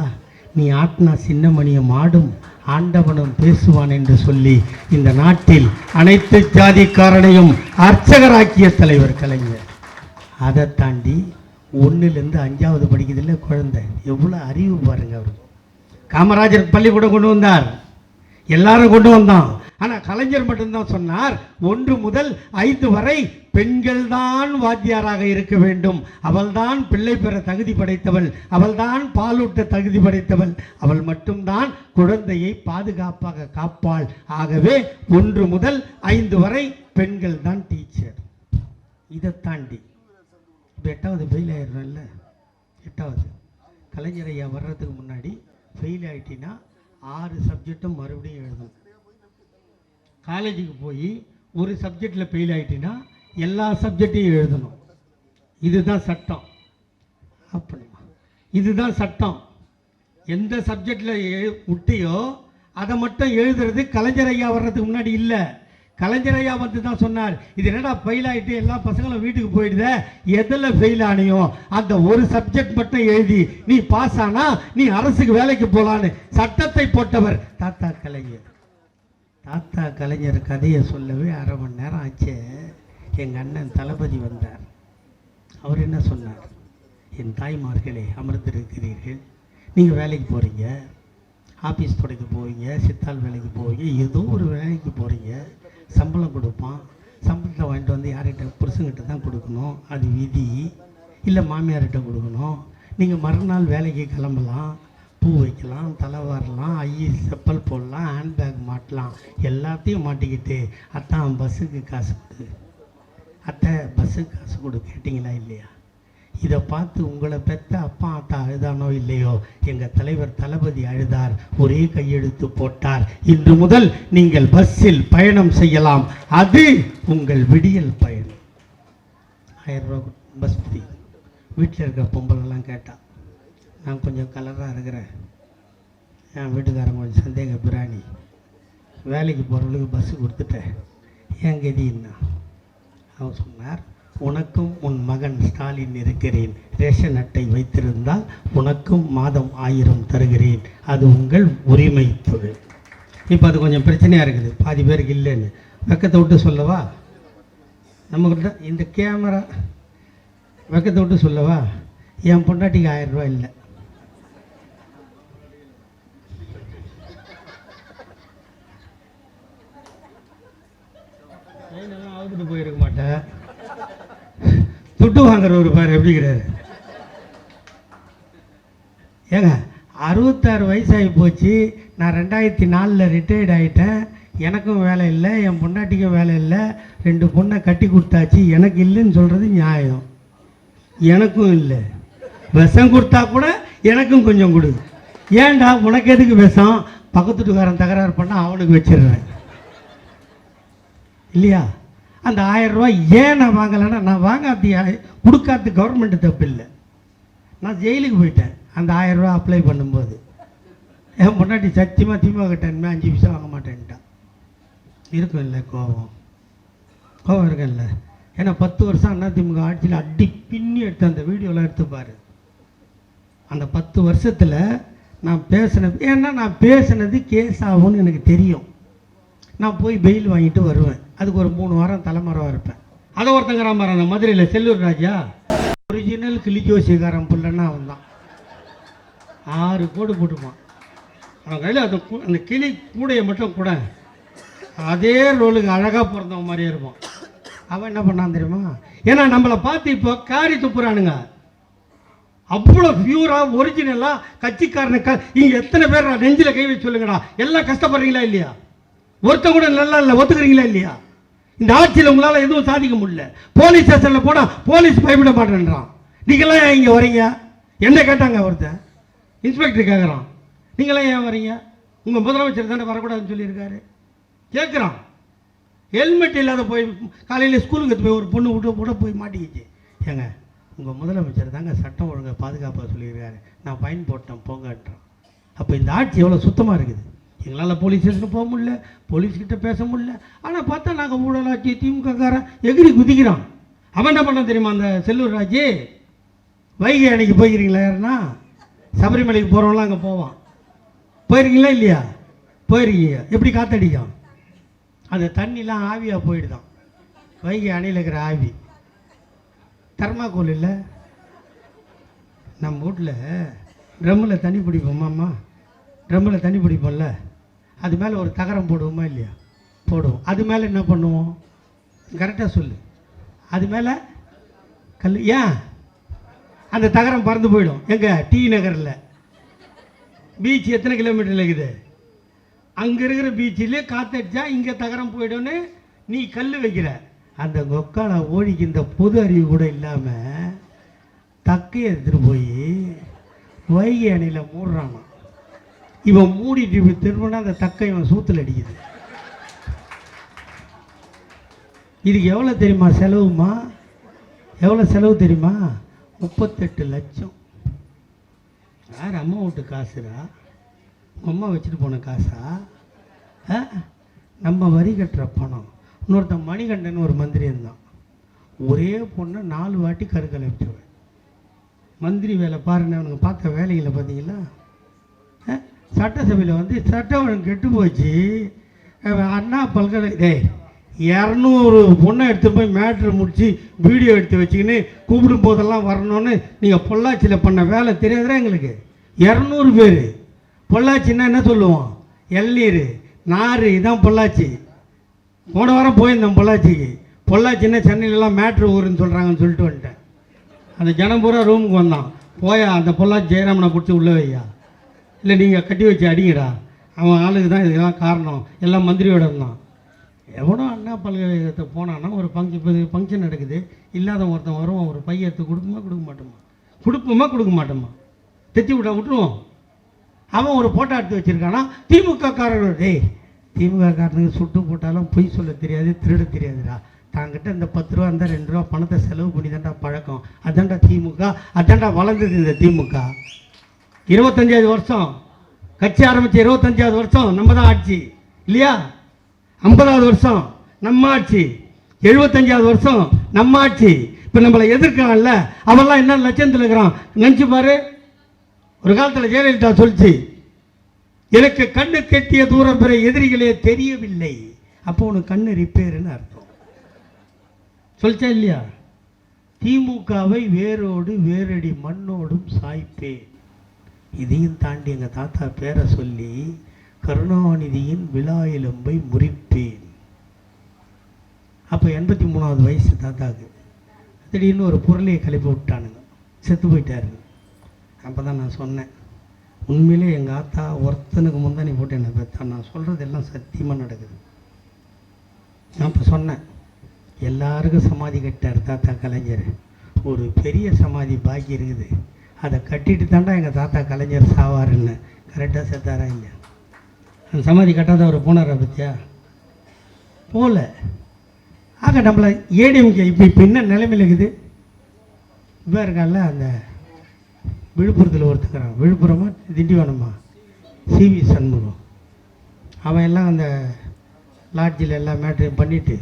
நீ ஆட்டினா சின்ன மணியை மாடும் ஆண்டவனும் பேசுவான் என்று சொல்லி இந்த நாட்டில் அனைத்து ஜாதிக்காரனையும் அர்ச்சகராக்கிய தலைவர் கலைஞர். அதை தாண்டி 1லேருந்து 5வது படிக்கிறதுல குழந்தை, எவ்வளோ அறிவு பாருங்க. அவர் காமராஜர் பள்ளிக்கூடம் கொண்டு வந்தார், எல்லாரும் கொண்டு வந்தான். ஆனால் கலைஞர் மட்டும்தான் சொன்னார், 1 முதல் 5 வரை பெண்கள் தான் வாத்தியாராக இருக்க வேண்டும், அவள்தான் பிள்ளை பெற தகுதி படைத்தவள், அவள்தான் பாலூட்ட தகுதி படைத்தவள், அவள் மட்டும்தான் குழந்தையை பாதுகாப்பாக காப்பாள். ஆகவே 1 முதல் 5 வரை பெண்கள் தான் டீச்சர். இதை தாண்டி இப்போ 8வது ஃபெயில் ஆயிடுறோம்ல, 8வது கலைஞர் ஐயா வர்றதுக்கு முன்னாடி ஃபெயில் ஆகிட்டினா 6 சப்ஜெக்டும் மறுபடியும் எழுதணும். காலேஜுக்கு போய் ஒரு சப்ஜெக்டில் ஃபெயில் ஆகிட்டினா எல்லா சப்ஜெக்டையும் எழுதணும். இதுதான் சட்டம். அப்படிமா இதுதான் சட்டம். எந்த சப்ஜெக்டில் விட்டியோ அதை மட்டும் எழுதுறது கலைஞர் ஐயா வர்றதுக்கு முன்னாடி இல்லை. கலைஞர் ஐயா வந்து தான் சொன்னார், இது என்னடா ஃபெயில் ஆகிட்டு எல்லா பசங்களும் வீட்டுக்கு போயிடுத, எதில் ஃபெயில் ஆனியோ அந்த ஒரு சப்ஜெக்ட் மட்டும் எழுதி நீ பாஸ் ஆனா நீ அரசுக்கு வேலைக்கு போகலான்னு சட்டத்தை போட்டவர் தாத்தா கலைஞர். தாத்தா கலைஞர் கதையை சொல்லவே 1/2 மணி நேரம் ஆச்சு. எங்கள் அண்ணன் தளபதி வந்தார். அவர் என்ன சொன்னார், என் தாய்மார்களே அமர்ந்திருக்கிறீர்கள், நீங்கள் வேலைக்கு போகிறீங்க, ஆஃபீஸ் துடைக்க போவீங்க, சித்தாள் வேலைக்கு போவீங்க, ஏதோ ஒரு வேலைக்கு போகிறீங்க, சம்பளம் கொடுப்பான், சம்பளத்தை வாங்கிட்டு வந்து யார்கிட்ட, புருஷங்கிட்ட தான் கொடுக்கணும், அது விதி. இல்லை மாமியார்கிட்ட கொடுக்கணும். நீங்கள் மறுநாள் வேலைக்கு கிளம்பலாம், பூ வைக்கலாம், தலை வரலாம், செப்பல் போடலாம், ஹேண்ட்பேக் மாட்டலாம், எல்லாத்தையும் மாட்டிக்கிட்டு அத்தான் பஸ்ஸுக்கு காசு கொடு, அத்தை பஸ்ஸுக்கு காசு கொடு கேட்டிங்களா இல்லையா? இதை பார்த்து உங்களை பெற்ற அப்பா அத்தா அழுதானோ இல்லையோ, எங்கள் தலைவர் தளபதி அழுதார், ஒரே கையெழுத்து போட்டார். இன்று முதல் நீங்கள் பஸ்ஸில் பயணம் செய்யலாம், அது உங்கள் விடியல் பயணம். 1000 ரூபா பஸ் ஃப்ரீ. வீட்டில் இருக்கிற பொம்பளைலாம் கேட்டா, நான் கொஞ்சம் கலராக இருக்கிறேன், என் வீட்டுக்காரங்க கொஞ்சம் சந்தேக பிராணி, வேலைக்கு போகிறவங்களுக்கு பஸ்ஸு கொடுத்துட்டேன், ஏன் கதின்னா அவர் சொன்னார், உனக்கும் உன் மகன் ஸ்டாலின் இருக்கிறேன், ரேஷன் அட்டை வைத்திருந்தால் உனக்கும் மாதம் 1000 தருகிறேன், அது உங்கள் உரிமை தொழில். இப்போ அது கொஞ்சம் பிரச்சனையாக இருக்குது, பாதி பேருக்கு இல்லைன்னு. வெக்கத்தை விட்டு சொல்லவா, நம்மக்கிட்ட இந்த கேமரா, வெக்கத்தை விட்டு சொல்லவா, என் பொண்டாட்டிக்கு 1000 ரூபா இல்லை. அவுத்துட்டு போயிருக்க மாட்டேன், துட்டு வாங்குற ஒரு பாரு எப்படிங்கிறாரு. ஏங்க 66 வயசாகி போச்சு, நான் 2004 ரிட்டையர்ட் ஆகிட்டேன், எனக்கும் வேலை இல்லை, என் பொண்டாட்டிக்கும் வேலை இல்லை, 2 பொண்ணை கட்டி கொடுத்தாச்சு, எனக்கு இல்லைன்னு சொல்கிறது நியாயம். எனக்கும் இல்லை, விஷம் கொடுத்தா கூட எனக்கும் கொஞ்சம் கொடு. ஏன்டா உனக்கு எதுக்கு விஷம், பக்கத்து வீட்டுக்காரன் தகராறு பண்ணால் அவனுக்கு வச்சிடுறேன் இல்லையா? அந்த 1000 ரூபா ஏன் நான் வாங்கலைன்னா, நான் வாங்காத்தி கொடுக்காது கவர்மெண்ட்டு தப்பு இல்லை, நான் ஜெயிலுக்கு போயிட்டேன் அந்த 1000 ரூபா அப்ளை பண்ணும்போது. என் பொண்டாட்டி சத்தியமாக திமுக கிட்டேன் 5 பைசா வாங்க மாட்டேன்ட்டான். இருக்கும் இல்லை கோவம் இருக்குல்ல. ஏன்னா 10 வருஷம் அதிமுக ஆட்சியில் அடி பின்னி எடுத்து அந்த வீடியோலாம் எடுத்துப்பார். அந்த 10 வருஷத்தில் நான் பேசினது, ஏன்னா நான் பேசினது கேஸ் ஆகும்னு எனக்கு தெரியும். நான் போய் பெயில் வாங்கிட்டு வருவேன், அதுக்கு ஒரு 3 வாரம் தலைமறைவாக இருப்பேன். அதை ஒருத்தங்கிறான் பாரு, மதுரையில் செல்லூர் ராஜா, ஒரிஜினல் கிளிஜோசிகாரன் பிள்ளைன்னா அவன் தான் 6 கோடு போட்டுப்பான். அவன் கையில் அந்த கிளி கூடையை மட்டும் கூட அதே ரோலுக்கு அழகாக பிறந்தவன் மாதிரியே இருப்பான். அவன் என்ன பண்ணான் தெரியுமா, ஏன்னா நம்மளை பார்த்து இப்போ காரி துப்புறானுங்க, அவ்வளோ பியூராக ஒரிஜினலாக கட்சிக்காரனுக்கு. இங்கே எத்தனை பேர் நெஞ்சில் கை வச்சு சொல்லுங்கடா, எல்லாம் கஷ்டப்படுறீங்களா இல்லையா? ஒருத்தர் கூட நல்லா இல்லை, ஒத்துக்கிறீங்களா இல்லையா? இந்த ஆட்சியில் உங்களால் எதுவும் சாதிக்க முடியல. போலீஸ் ஸ்டேஷனில் போனால் போலீஸ் பயப்பட மாட்டேன்றான். நீங்களாம் ஏன் இங்கே வரீங்க? என்ன கேட்டாங்க ஒருத்தன், இன்ஸ்பெக்டர் கேட்குறான், நீங்களாம் ஏன் வரீங்க? உங்கள் முதலமைச்சர் தானே வரக்கூடாதுன்னு சொல்லியிருக்காரு. கேட்குறான், ஹெல்மெட் இல்லாத போய் காலையில் ஸ்கூலுக்கு போய் ஒரு பொண்ணு விட்டு கூட போய் மாட்டிக்கிச்சு. ஏங்க உங்கள் முதலமைச்சர் தாங்க சட்டம் ஒழுங்கை பாதுகாப்பாக சொல்லியிருக்காரு, நான் ஃபைன் போட்டேன் போங்கன்றான். அப்போ இந்த ஆட்சி எவ்வளோ சுத்தமாக இருக்குது. எங்களால் போலீஸ் ஸ்டேஷனுக்கு போக முடியல, போலீஸ்கிட்ட பேச முடியல. ஆனால் பார்த்தா நாங்கள் ஊழலாட்சி திமுககாரன் எகிரி குதிக்கிறான். அவன் என்ன பண்ண தெரியுமா, அந்த செல்லூர் ராஜு வைகை அணைக்கு போயிருக்கீங்களா யாருன்னா? சபரிமலைக்கு போகிறவங்களாம் அங்கே போவான். போயிருக்கீங்களா இல்லையா? போயிருக்கீங்க. எப்படி காற்றடிக்கும்? அந்த தண்ணிலாம் ஆவியாக போயிடுதான். வைகை அணையில் இருக்கிற ஆவி. தர்மாக்கோல் இல்லை, நம்ம வீட்டில் ட்ரம்மில் தண்ணி பிடிப்போமாம்மா, ட்ரம்மில் தண்ணி பிடிப்போம்ல, அது மேலே ஒரு தகரம் போடுவோமா இல்லையா? போடுவோம். அது மேலே என்ன பண்ணுவோம்? கரெக்டாக சொல்லு. அது மேலே கல். ஏன்? அந்த தகரம் பறந்து போயிடும். எங்கே? டி நகரில் பீச் எத்தனை கிலோமீட்டரில் இருக்குது? அங்கே இருக்கிற பீச்சிலே காற்றடிச்சா இங்கே தகரம் போயிடும்னு நீ கல் வைக்கிற. அந்த கொக்கால ஓடிக்கு இந்த பொது அறிவு கூட இல்லாமல் தக்கையை எடுத்துகிட்டு போய் வைகை அணையில் மூடுறானா. இவன் மூடிட்டு இப்படி திரும்பினா அந்த தக்கை இவன் சூத்தில் அடிக்குது. இதுக்கு எவ்வளோ தெரியுமா செலவுமா? எவ்வளோ செலவு தெரியுமா? 38 லட்சம். யார் அம்மா வீட்டு காசுரா? அம்மா வச்சுட்டு போன காசா? நம்ம வரி கட்டுற பணம். இன்னொருத்தன் மணிகண்டன் ஒரு மந்திரி இருந்தான். ஒரே பொண்ணை 4 வாட்டி கருக்கலை வச்சுருவேன். மந்திரி வேலை பாருங்க. அவனுக்கு பார்த்த வேலைகளை பார்த்தீங்களா? சட்டசபையில் வந்து சட்டம் ஒழுங்கு கெட்டு போச்சு. அண்ணா பல்கலை 200 பொண்ணை எடுத்து போய் மேட்ரு முடித்து வீடியோ எடுத்து வச்சுக்கின்னு கூப்பிடும் போதெல்லாம் வரணும்னு நீங்கள் பொள்ளாச்சியில் பண்ண வேலை தெரியாதுரா எங்களுக்கு. 200 பேர். பொள்ளாச்சின்னா என்ன சொல்லுவோம்? எல்நீர் நார். இதான் பொள்ளாச்சி. போன வாரம் போயிருந்தேன் பொள்ளாச்சிக்கு. பொள்ளாச்சின்னா சென்னையிலலாம் மேட்ரு ஊருன்னு சொல்கிறாங்கன்னு சொல்லிட்டு வந்துட்டேன். அந்த ஜனம் பூரா ரூமுக்கு வந்தான். போயா அந்த பொள்ளாச்சி ஜெயராமனை பிடிச்சி உள்ளே வையா, இல்லை நீங்கள் கட்டி வச்சு அடிங்கடா, அவன் ஆளுக்கு தான் இதுக்கெல்லாம் காரணம், எல்லாம் மந்திரியோட இருந்தான். எவனோ அண்ணா பல்கலைக்கழகத்துக்கு போனான்னா ஒரு ஃபங்க்ஷன் நடக்குது, இல்லாத ஒருத்தன் வருவான், ஒரு பையன் எடுத்து கொடுக்க மாட்டோமா, தைச்சி விட்டா விட்டுருவோம். அவன் ஒரு ஃபோட்டோ எடுத்து வச்சுருக்கானா திமுக காரர்கள். திமுக காரனுக்கு சுட்டு போட்டாலும் பொய் சொல்ல தெரியாது, திருட தெரியாதுடா. தாங்கிட்ட இந்த 10 ரூபா இருந்தால் 2 ரூபா பணத்தை செலவு பண்ணி தாண்டா பழக்கம். அதாண்டா திமுக, அதாண்டா வளர்ந்தது இந்த திமுக. 25வது வருஷம் கட்சி ஆரம்பித்த 25வது வருஷம் நம்ம தான் ஆட்சி இல்லையா? 50வது வருஷம் நம்ம ஆட்சி, 75வது வருஷம் நம்ம ஆட்சி. இப்போ நம்மளை எதிர்க்கிறான்ல, அவெல்லாம் என்ன லட்சத்தில் இருக்கிறான் நினச்சி பாரு. ஒரு காலத்தில் ஜெயலலிதா சொல்லிச்சு, எனக்கு கண்ணு கெட்டிய தூரம் பெற எதிரிகளே தெரியவில்லை. அப்போ உனக்கு கண்ணு ரிப்பேருன்னு அர்த்தம். சொல்லிச்சா இல்லையா? திமுகவை வேரோடு வேரடி மண்ணோடும் சாய்ப்பேன். இதையும் தாண்டி எங்கள் தாத்தா பேரை சொல்லி கருணாநிதியின் விழா எலும்பை முறிப்பேன். அப்போ 83வது வயசு தாத்தாவுக்கு. திடீர்னு ஒரு பொருளையை கிளப்பி விட்டானுங்க, செத்து போயிட்டாரு. அப்போ தான் நான் சொன்னேன், உண்மையிலே எங்கள் ஆத்தா ஒருத்தனுக்கு முந்தானி போட்டு என்னை பெற்றான். நான் சொல்கிறது எல்லாம் சத்தியமாக நடக்குது. நான் இப்போ சொன்னேன், எல்லாருக்கும் சமாதி கட்டார் தாத்தா கலைஞர். ஒரு பெரிய சமாதி பாக்கி இருக்குது, அதை கட்டிட்டு தாண்டா எங்கள் தாத்தா கலைஞர் சாவாருன்னு. கரெக்டாக செத்தாரா இல்லையா? அந்த சமாதி கட்டாத அவர் போனாரா பற்றியா? போகல. ஆக நம்மளை ஏடிஎம்கே இப்போ என்ன நிலைமையில் இருக்குது? இப்போ இருக்கான்ல அந்த விழுப்புரத்தில் ஒருத்துக்கிறான், விழுப்புரமா திண்டிவனமா, சிவி சண்முகம். அவன் எல்லாம் அந்த லாட்ஜில் எல்லாம் மேட்ரையும் பண்ணிவிட்டு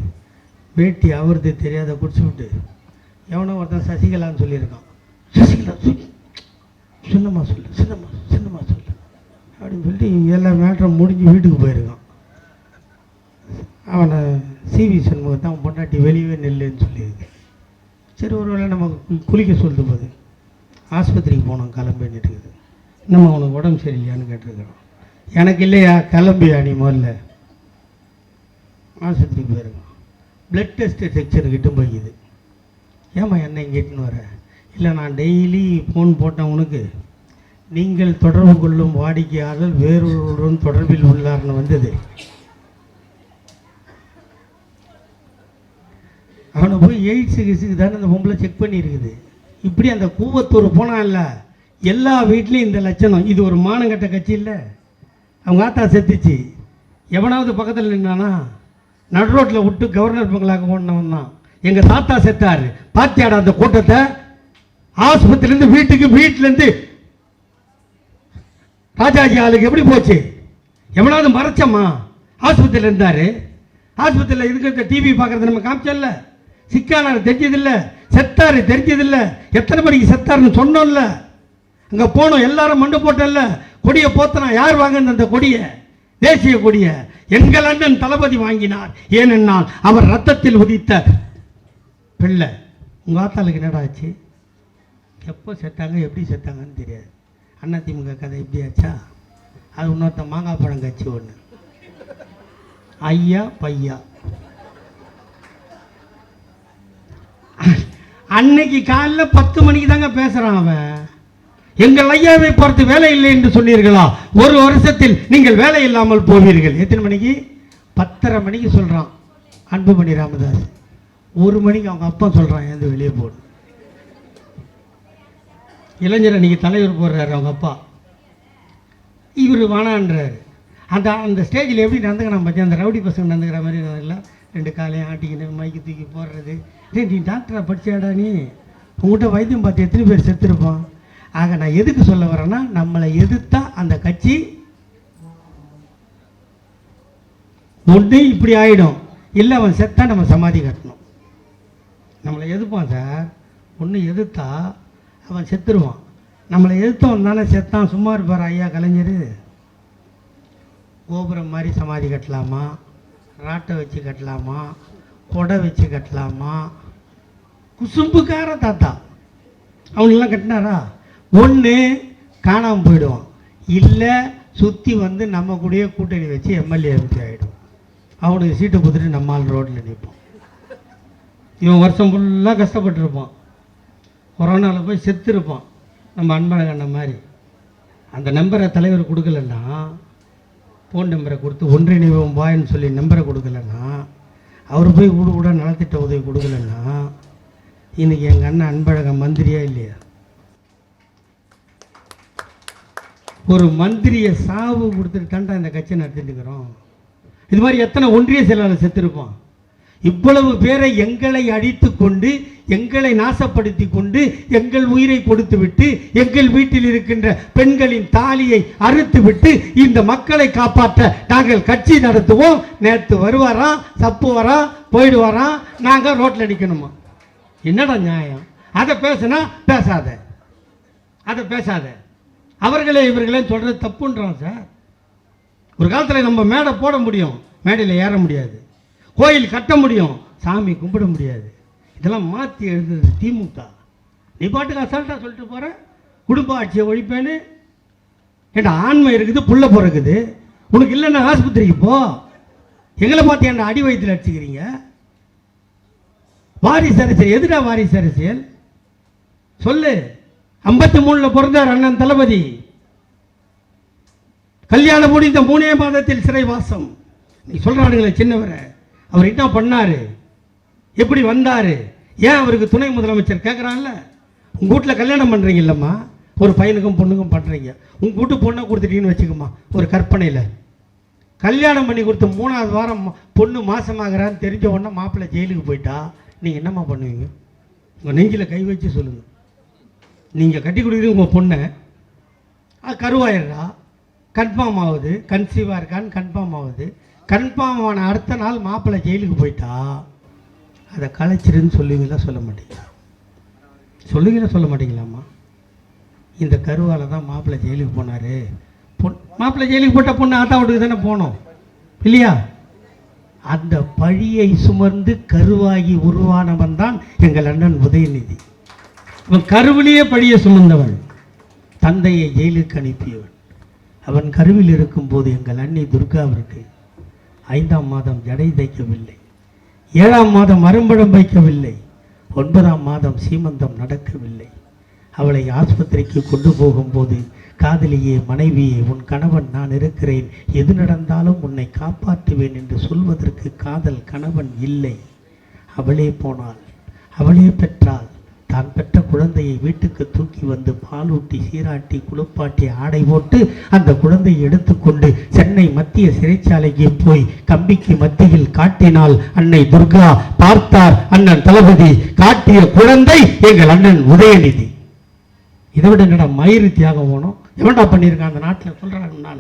வேட்டி அவருக்கு தெரியாத குடிச்சு விட்டு எவனோ ஒருத்தன் சசிகலான்னு சொல்லியிருக்கான். சசிகலா சின்னம்மா சொல்லு அப்படின்னு சொல்லிட்டு எல்லா மேட்டரும் முடிஞ்சு வீட்டுக்கு போயிருக்கான். அவனை சிவி சண்முகத்தை அவன் பொண்டாட்டி வெளியே நெல்லுன்னு சொல்லியிருக்கு. சரி, ஒரு வேளை நம்ம குளிக்க சொல்லிட்டு போகுது. ஆஸ்பத்திரிக்கு போனோம், கிளம்பிட்டு இருக்குது. நம்ம அவனுக்கு உடம்பு சரியில்லையான்னு கேட்டிருக்கிறோம். எனக்கு இல்லையா, கிளம்பியா நீ முதல்ல. ஆஸ்பத்திரிக்கு போயிருக்கான். பிளட் டெஸ்ட்டு செக்ஷனுக்கிட்டும் போய்க்குது. ஏம்மா என்ன இங்கிட்டுன்னு வர? இல்லை, நான் டெய்லி ஃபோன் போட்டேன் உனக்கு, நீங்கள் தொடர்பு கொள்ளும் வாடிக்கையாளர் வேறொருவருடன் தொடர்பில் உள்ளார்னு வந்தது. அவனை போய் எய்ட்ஸுக்கு தானே அந்த பொம்பளை செக் பண்ணியிருக்குது. இப்படி அந்த கூவத்தூர் போனால் இல்லை, எல்லா வீட்லேயும் இந்த லட்சணம். இது ஒரு மானங்கட்ட கட்சி இல்லை. அவங்க ஆத்தா செத்துச்சு, எவனாவது பக்கத்தில் நின்னானா? நடு ரோட்டில் விட்டு கவர்னர் பங்களாக ஓடினவன் தான். எங்கள் தாத்தா செத்தார், பாத்தியாடா அந்த கூட்டத்தை? ஆஸ்பத்திரிலேருந்து வீட்டுக்கு, வீட்டிலேருந்து ராஜாஜி ஆளுக்கு எப்படி போச்சு? எவனாவது மறைச்சம்மா? ஆஸ்பத்திரியில் இருந்தார். ஆஸ்பத்திரியில் இருக்கிற டிவி பார்க்குறது நம்ம காமிச்சல, சிக்கானார் தெரிஞ்சதில்லை. செத்தாரு தெரிஞ்சதில்ல. எத்தனை மணிக்கு செத்தாருன்னு சொன்னோம்ல. அங்கே போனோம், எல்லாரும் மண்டு போட்டல. கொடியை போத்தனா யார் வாங்கின அந்த கொடியை? தேசிய கொடியை எங்கள் அண்ணன் தளபதி வாங்கினார். ஏனென்றால் அவர் ரத்தத்தில் உதித்த பிள்ளை. உங்கள் ஆத்தாளுக்கு என்னடா ஆச்சு? எப்போ செத்தாங்க, எப்படி செத்தாங்கன்னு தெரியாது. அதிமுக கதை எப்படி ஆச்சா? அது இன்னொருத்த மாங்காய் பழம் கட்சி ஒன்று. ஐயா பையா அன்னைக்கு காலைல 10 மணிக்கு தாங்க பேசுறான் அவன். எங்கள் ஐயாவை பார்த்து வேலை இல்லை என்று சொன்னீர்களா? ஒரு வருஷத்தில் நீங்கள் வேலை இல்லாமல் போவீர்கள். எத்தனை மணிக்கு? 10:30 மணிக்கு சொல்றான் அன்புமணி ராமதாஸ். 1 மணிக்கு அவங்க அப்பா சொல்றான் ஏந்து வெளியே போடு. இளைஞர் அன்னைக்கு தலைவர் போடுறாரு அவங்க அப்பா. இவர் வானான்றாரு. அந்த ஸ்டேஜில் எப்படி நடந்துக்கிறான் பற்றி, அந்த ரவுடி பசங்க நடந்துக்கிற மாதிரி இல்லை. 2 காலையும் ஆட்டிக்கின்னு மைக்கு தூக்கி போடுறது. நீ டாக்டரை படிச்சாடா, நீ உங்கள்கிட்ட வைத்தியம் பார்த்து எத்தனை பேர் செத்துருப்பான்? ஆக நான் எதுக்கு சொல்ல வரேன்னா, நம்மளை எதிர்த்தா அந்த கட்சி ஒன்று இப்படி ஆகிடும், இல்லை அவன் செத்தா நம்ம சமாதி கட்டணும். நம்மளை எதிர்ப்பான் சார். ஒன்று எதிர்த்தா அவன் செத்துருவான். நம்மளை எதிர்த்தவன் தானே செத்தான். சும்மா இருப்பார் ஐயா கலைஞர். கோபுரம் மாதிரி சமாதி கட்டலாமா, ராட்டை வச்சு கட்டலாமா, கொடை வச்சு கட்டலாமா? குசும்புக்கார தாத்தா அவனெல்லாம் கட்டினாரா? ஒன்று காணாமல் போயிடுவான், இல்லை சுற்றி வந்து நம்ம கூடயே கூட்டணி வச்சு எம்எல்ஏ எம்பி ஆகிடும். அவனுக்கு சீட்டை கொடுத்துட்டு நம்மால் ரோட்டில் நிற்போம். இவன் வருஷம் ஃபுல்லாக கஷ்டப்பட்டுருப்பான், கொரோனாவில் போய் செத்துருப்பான். நம்ம அன்பழகண்ண மாதிரி அந்த நம்பரை தலைவர் கொடுக்கலன்னா, ஃபோன் நம்பரை கொடுத்து ஒன்றிணைவோம் பாயின்னு சொல்லி நம்பரை கொடுக்கலன்னா, அவர் போய் கூட நலத்திட்ட உதவி கொடுக்கலன்னா, இன்னைக்கு எங்கள் அண்ணன் அன்பழகன் மந்திரியா இல்லையா? ஒரு மந்திரியை சாவு கொடுத்துட்டான்டா இந்த கட்சியை நடத்திட்டு இருக்கிறோம். இது மாதிரி எத்தனை ஒன்றிய செயலாளர் செத்துருப்பான். இவ்வளவு பேரை எங்களை அடித்து கொண்டு, எங்களை நாசப்படுத்தி கொண்டு, எங்கள் உயிரை கொடுத்து விட்டு, எங்கள் வீட்டில் இருக்கின்ற பெண்களின் தாலியை அறுத்து விட்டு இந்த மக்களை காப்பாற்ற நாங்கள் கட்சி நடத்துவோம். நேற்று வருவாராம், சப்பு வரா போயிடுவாராம், நாங்கள் ரோட்டில் நிற்கணுமா? என்னடா நியாயம்? அதை பேசுனா பேசாத, அதை பேசாத. அவர்களே இவர்களே சொல்றது தப்புன்றான் சார். ஒரு காலத்தில் நம்ம மேடை போட முடியும், மேடையில் ஏற முடியாது. கோயில் கட்ட முடியும், சாமி கும்பிட முடியாது. இதெல்லாம் மாற்றி எழுதுறது திமுக. நீ பாட்டுக்கு அசால்ட்டாக சொல்லிட்டு போகிற குடும்ப ஆட்சியை ஒழிப்பேன்னு. ஏன்டா ஆண்மை இருக்குது, புள்ள பிறகுது, உனக்கு இல்லைன்னா ஆஸ்பத்திரிக்கு போ. எங்களை பார்த்து ஏன்டா அடி வயிற்றில் அடிச்சுக்கிறீங்க? வாரிசு அரசியல் எதுடா? வாரிசு அரசியல் சொல்லு. 53 பிறந்தார் அண்ணன் தளபதி. கல்யாணம் முடிந்த 3 மாதத்தில் சிறைவாசம். நீ சொல்றானுங்களே சின்னவரை, அவர் என்ன பண்ணாரு, எப்படி வந்தாரு, ஏன் அவருக்கு துணை முதலமைச்சர் கேட்குறான்ல? உங்கள் வீட்டில் கல்யாணம் பண்ணுறீங்க இல்லைம்மா, ஒரு பையனுக்கும் பொண்ணுக்கும் பண்ணுறீங்க. உங்கள் வீட்டு பொண்ணை கொடுத்துட்டீங்கன்னு வச்சுக்கோமா, ஒரு கற்பனையில் கல்யாணம் பண்ணி கொடுத்து 3ஆவது வாரம் பொண்ணு மாசமாகறான்னு தெரிஞ்ச உடனே மாப்பிள்ளை ஜெயிலுக்கு போயிட்டா நீங்கள் என்னம்மா பண்ணுவீங்க? உங்கள் நெஞ்சில் கை வச்சு சொல்லுங்கள். நீங்கள் கட்டி கொடுக்குறீங்க உங்கள் பொண்ணை, கருவாயிடுறா, கன்ஃபார்ம் ஆகுது, கன்சீவாக இருக்கான்னு கன்ஃபார்ம் ஆகுது. கன்ஃபார்ம் ஆன அடுத்த நாள் மாப்பிள்ளை ஜெயிலுக்கு போயிட்டா அதை கலைச்சிருன்னு சொல்லுவீங்களா? சொல்ல மாட்டீங்களா? சொல்லுவீங்களா? சொல்ல மாட்டீங்களாம்மா? இந்த கருவால் தான் மாப்பிள்ளை ஜெயிலுக்கு போனார். மாப்பிள்ளை ஜெயிலுக்கு போட்ட பொண்ணு ஆத்தா வீட்டுக்கு தானே போனோம் இல்லையா? அந்த பழியை சுமர்ந்து கருவாகி உருவானவன் தான் எங்கள் அண்ணன் உதயநிதி. அவன் கருவிலேயே பழியை சுமந்தவன், தந்தையை ஜெயிலுக்கு அனுப்பியவன். அவன் கருவில் இருக்கும்போது எங்கள் அண்ணி துர்காவிற்கு 5ஆம் மாதம் ஜடை தைக்கவில்லை, 7ஆம் மாதம் அரும்படம் வைக்கவில்லை, 9ஆம் மாதம் சீமந்தம் நடக்கவில்லை. அவளை ஆஸ்பத்திரிக்கு கொண்டு போகும்போது, காதலியே மனைவியே, உன் கணவன் நான் இருக்கிறேன், எது நடந்தாலும் உன்னை காப்பாற்றுவேன் என்று சொல்வதற்கு காதல் கணவன் இல்லை. அவளே போனாள், அவளே பெற்றாள். தான் பெற்ற குழந்தையை வீட்டுக்கு தூக்கி வந்து பாலூட்டி சீராட்டி குளிப்பாட்டி ஆடை போட்டு அந்த குழந்தையை எடுத்துக்கொண்டு சென்னை மத்திய சிறைச்சாலைக்கு போய் கம்பிக்கு மத்தியில் காட்டினாள் அன்னை துர்கா. பார்த்தார் அண்ணன் தளபதி, காட்டிய குழந்தை எங்கள் அண்ணன் உதயநிதி. இதை விட என்னடா மயிறு தியாகம் வேணும்? எவன்டா பண்ணியிருக்கான் அந்த நாட்டில்? சொல்றாங்கனால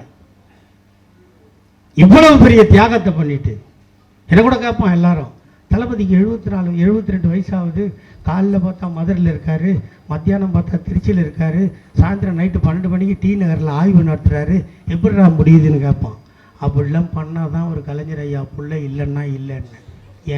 இவ்வளவு பெரிய தியாகத்தை பண்ணிட்டு என்ன கூட கேட்பான் எல்லாரும். தளபதிக்கு 74 72 வயசாகுது, காலைல பார்த்தா மதுரையில் இருக்கார், மத்தியானம் பார்த்தா திருச்சியில் இருக்கார், சாயந்தரம் நைட்டு 12 மணிக்கு டி நகரில் ஆய்வு நடத்துகிறாரு. எப்படிடா முடியுதுன்னு கேட்பான். அப்படிலாம் பண்ணால் தான் ஒரு கலைஞர் ஐயா புள்ள இல்லைன்னா இல்லைன்னு